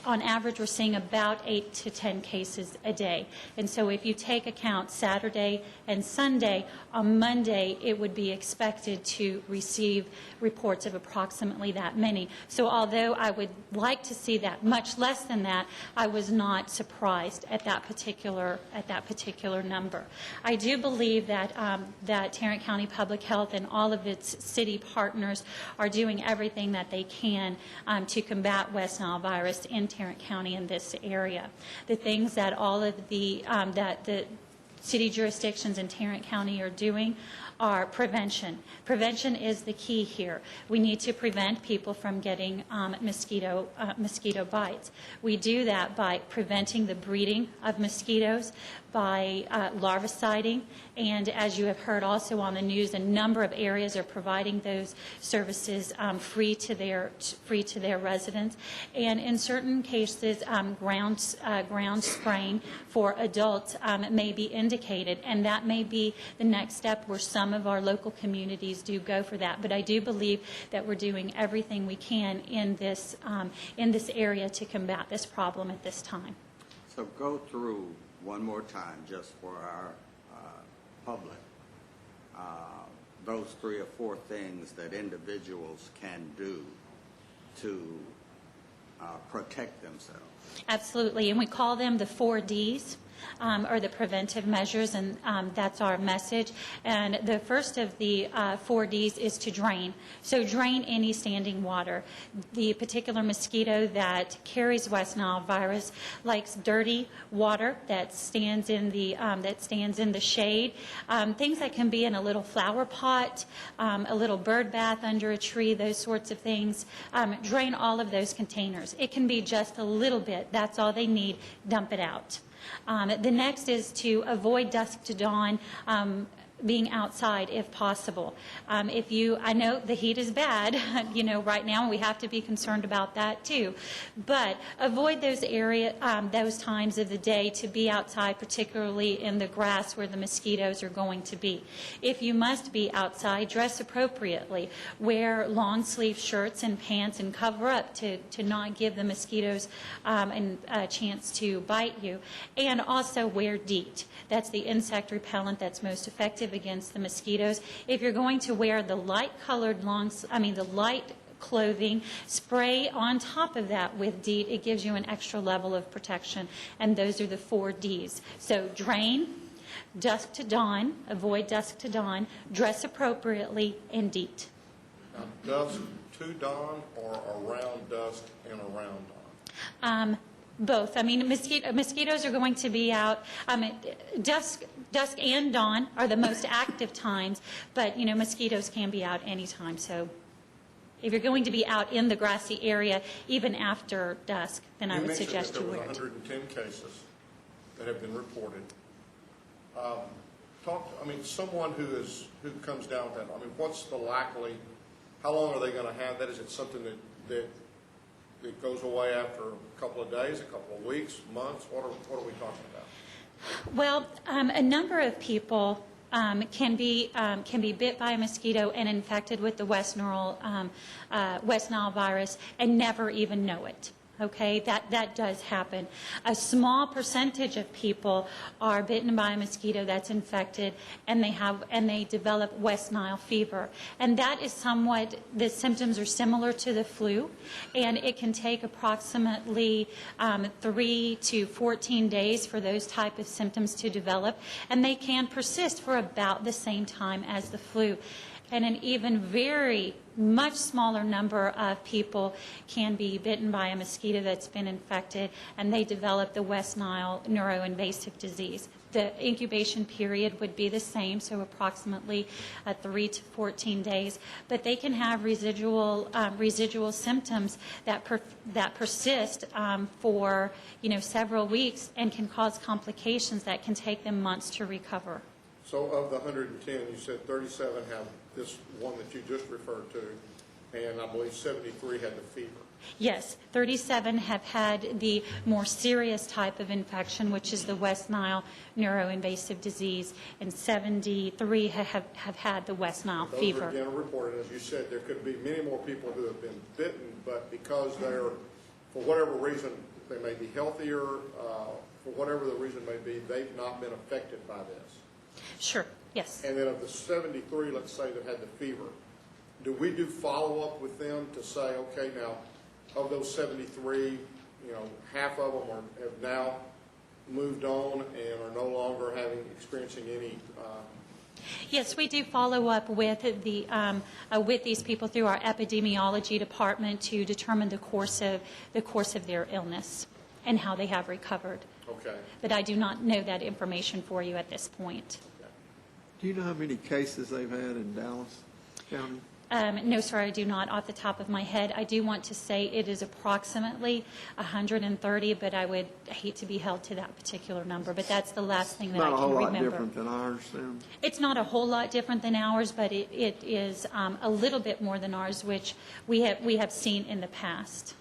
on average, we're seeing about 8 to 10 cases a day. And so if you take account Saturday and Sunday, on Monday, it would be expected to receive reports of approximately that many. So although I would like to see that much less than that, I was not surprised at that particular number. I do believe that that Tarrant County Public Health and all of its city partners are doing everything that they can to combat West Nile virus in Tarrant County in this area. The things that all of the city jurisdictions in Tarrant County are doing are prevention. Prevention is the key here. We need to prevent people from getting mosquito bites. We do that by preventing the breeding of mosquitoes, by larviciding, and as you have heard also on the news, a number of areas are providing those services free to their residents. And in certain cases, ground spraying for adults may be indicated, and that may be the next step where some of our local communities do go for that. But I do believe that we're doing everything we can in this area to combat this problem at this time. So go through one more time, just for our public, those 3 or 4 things that individuals can do to protect themselves. Absolutely, and we call them the 4 Ds. Or the preventive measures, and that's our message. And the first of the 4 Ds is to drain. So drain any standing water. The particular mosquito that carries West Nile virus likes dirty water that stands in the shade. Things that can be in a little flower pot, a little bird bath under a tree, those sorts of things. Drain all of those containers. It can be just a little bit. That's all they need. Dump it out. The next is to avoid dusk to dawn, being outside if possible. I know the heat is bad, right now, we have to be concerned about that too. But avoid those times of the day to be outside, particularly in the grass where the mosquitoes are going to be. If you must be outside, dress appropriately. Wear long sleeve shirts and pants and cover up to not give the mosquitoes a chance to bite you. And also wear DEET. That's the insect repellent that's most effective against the mosquitoes. If you're going to wear the light-colored the light clothing, spray on top of that with DEET. It gives you an extra level of protection, and those are the 4 Ds. So drain, dusk to dawn, avoid dusk to dawn, dress appropriately, and DEET. Now, dusk to dawn or around dusk and around dawn? Both. Mosquitoes are going to be out. Dusk and dawn are the most active times, but, mosquitoes can be out anytime. So if you're going to be out in the grassy area, even after dusk, then I would suggest you wear it. You mentioned that there was 110 cases that have been reported. Someone who comes down with that, what's the how long are they going to have that? Is it something that goes away after a couple of days, a couple of weeks, months? What are we talking about? Well, a number of people can be bit by a mosquito and infected with the West Nile virus and never even know it. Okay, that does happen. A small percentage of people are bitten by a mosquito that's infected, and they develop West Nile fever, and that is the symptoms are similar to the flu, and it can take approximately 3 to 14 days for those type of symptoms to develop, and they can persist for about the same time as the flu. And an even very much smaller number of people can be bitten by a mosquito that's been infected, and they develop the West Nile neuroinvasive disease. The incubation period would be the same, so approximately 3 to 14 days, but they can have residual symptoms that persist for several weeks and can cause complications that can take them months to recover. So of the 110, you said 37 have this one that you just referred to, and I believe 73 had the fever. Yes, 37 have had the more serious type of infection, which is the West Nile neuroinvasive disease, and 73 have had the West Nile fever. Those are again reported. As you said, there could be many more people who have been bitten, but because they're for whatever reason, they may be healthier, for whatever the reason may be, they've not been affected by this. Sure, yes. And then of the 73, let's say, that had the fever, do we do follow-up with them to say, okay, now, of those 73, half of them have now moved on and are no longer experiencing any Yes, we do follow up with with these people through our epidemiology department to determine the course of their illness and how they have recovered. Okay. But I do not know that information for you at this point. Do you know how many cases they've had in Dallas County? No, sir, I do not off the top of my head. I do want to say it is approximately 130, but I would hate to be held to that particular number. But that's the last thing that I can remember. Not a whole lot different than ours, then? It's not a whole lot different than ours, but it is a little bit more than ours, which we have seen in the past.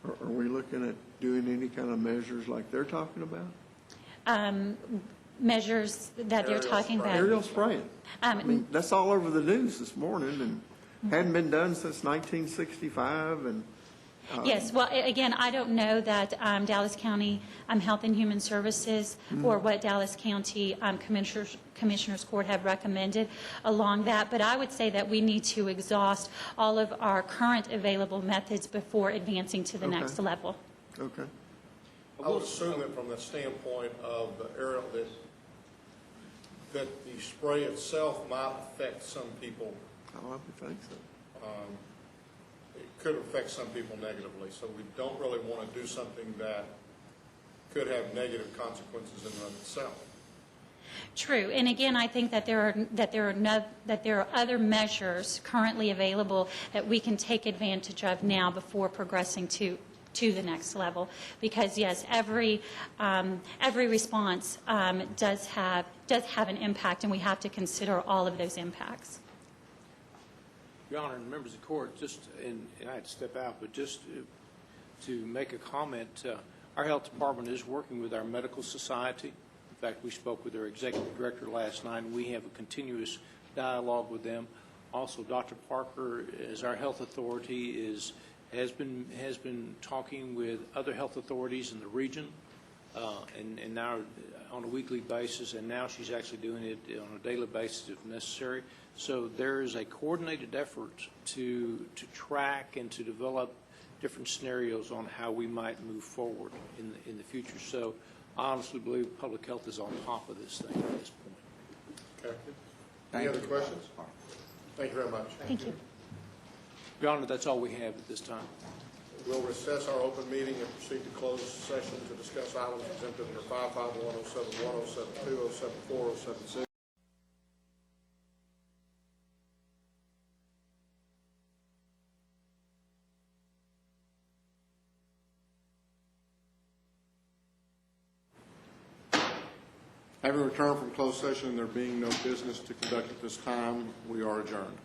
Are we looking at doing any kind of measures like they're talking about? Measures that they're talking about. Aerial spraying. I mean, that's all over the news this morning, and hadn't been done since 1965. And yes, well, again, I don't know that Dallas County Health and Human Services or what Dallas County Commissioners Court have recommended along that, but I would say that we need to exhaust all of our current available methods before advancing to the next level. Okay. I would assume that from the standpoint of the aerial, that the spray itself might affect some people. Oh, I would think so. It could affect some people negatively, so we don't really want to do something that could have negative consequences in and of itself. True, and again, I think that there are other measures currently available that we can take advantage of now before progressing to the next level, because yes, every response does have an impact, and we have to consider all of those impacts. Your Honor, and members of the court, and I had to step out, but just to make a comment, our health department is working with our medical society. In fact, we spoke with their executive director last night, and we have a continuous dialogue with them. Also, Dr. Parker, as our health authority, has been talking with other health authorities in the region, and now on a weekly basis, and now she's actually doing it on a daily basis if necessary. So there is a coordinated effort to track and to develop different scenarios on how we might move forward in the future. So I honestly believe public health is on top of this thing at this point. Okay. Any other questions? Thank you very much. Thank you. Your Honor, that's all we have at this time. We'll recess our open meeting and proceed to closed session to discuss items exempted under 551, 071, 072, 074, 076. Having returned from closed session and there being no business to conduct at this time, we are adjourned.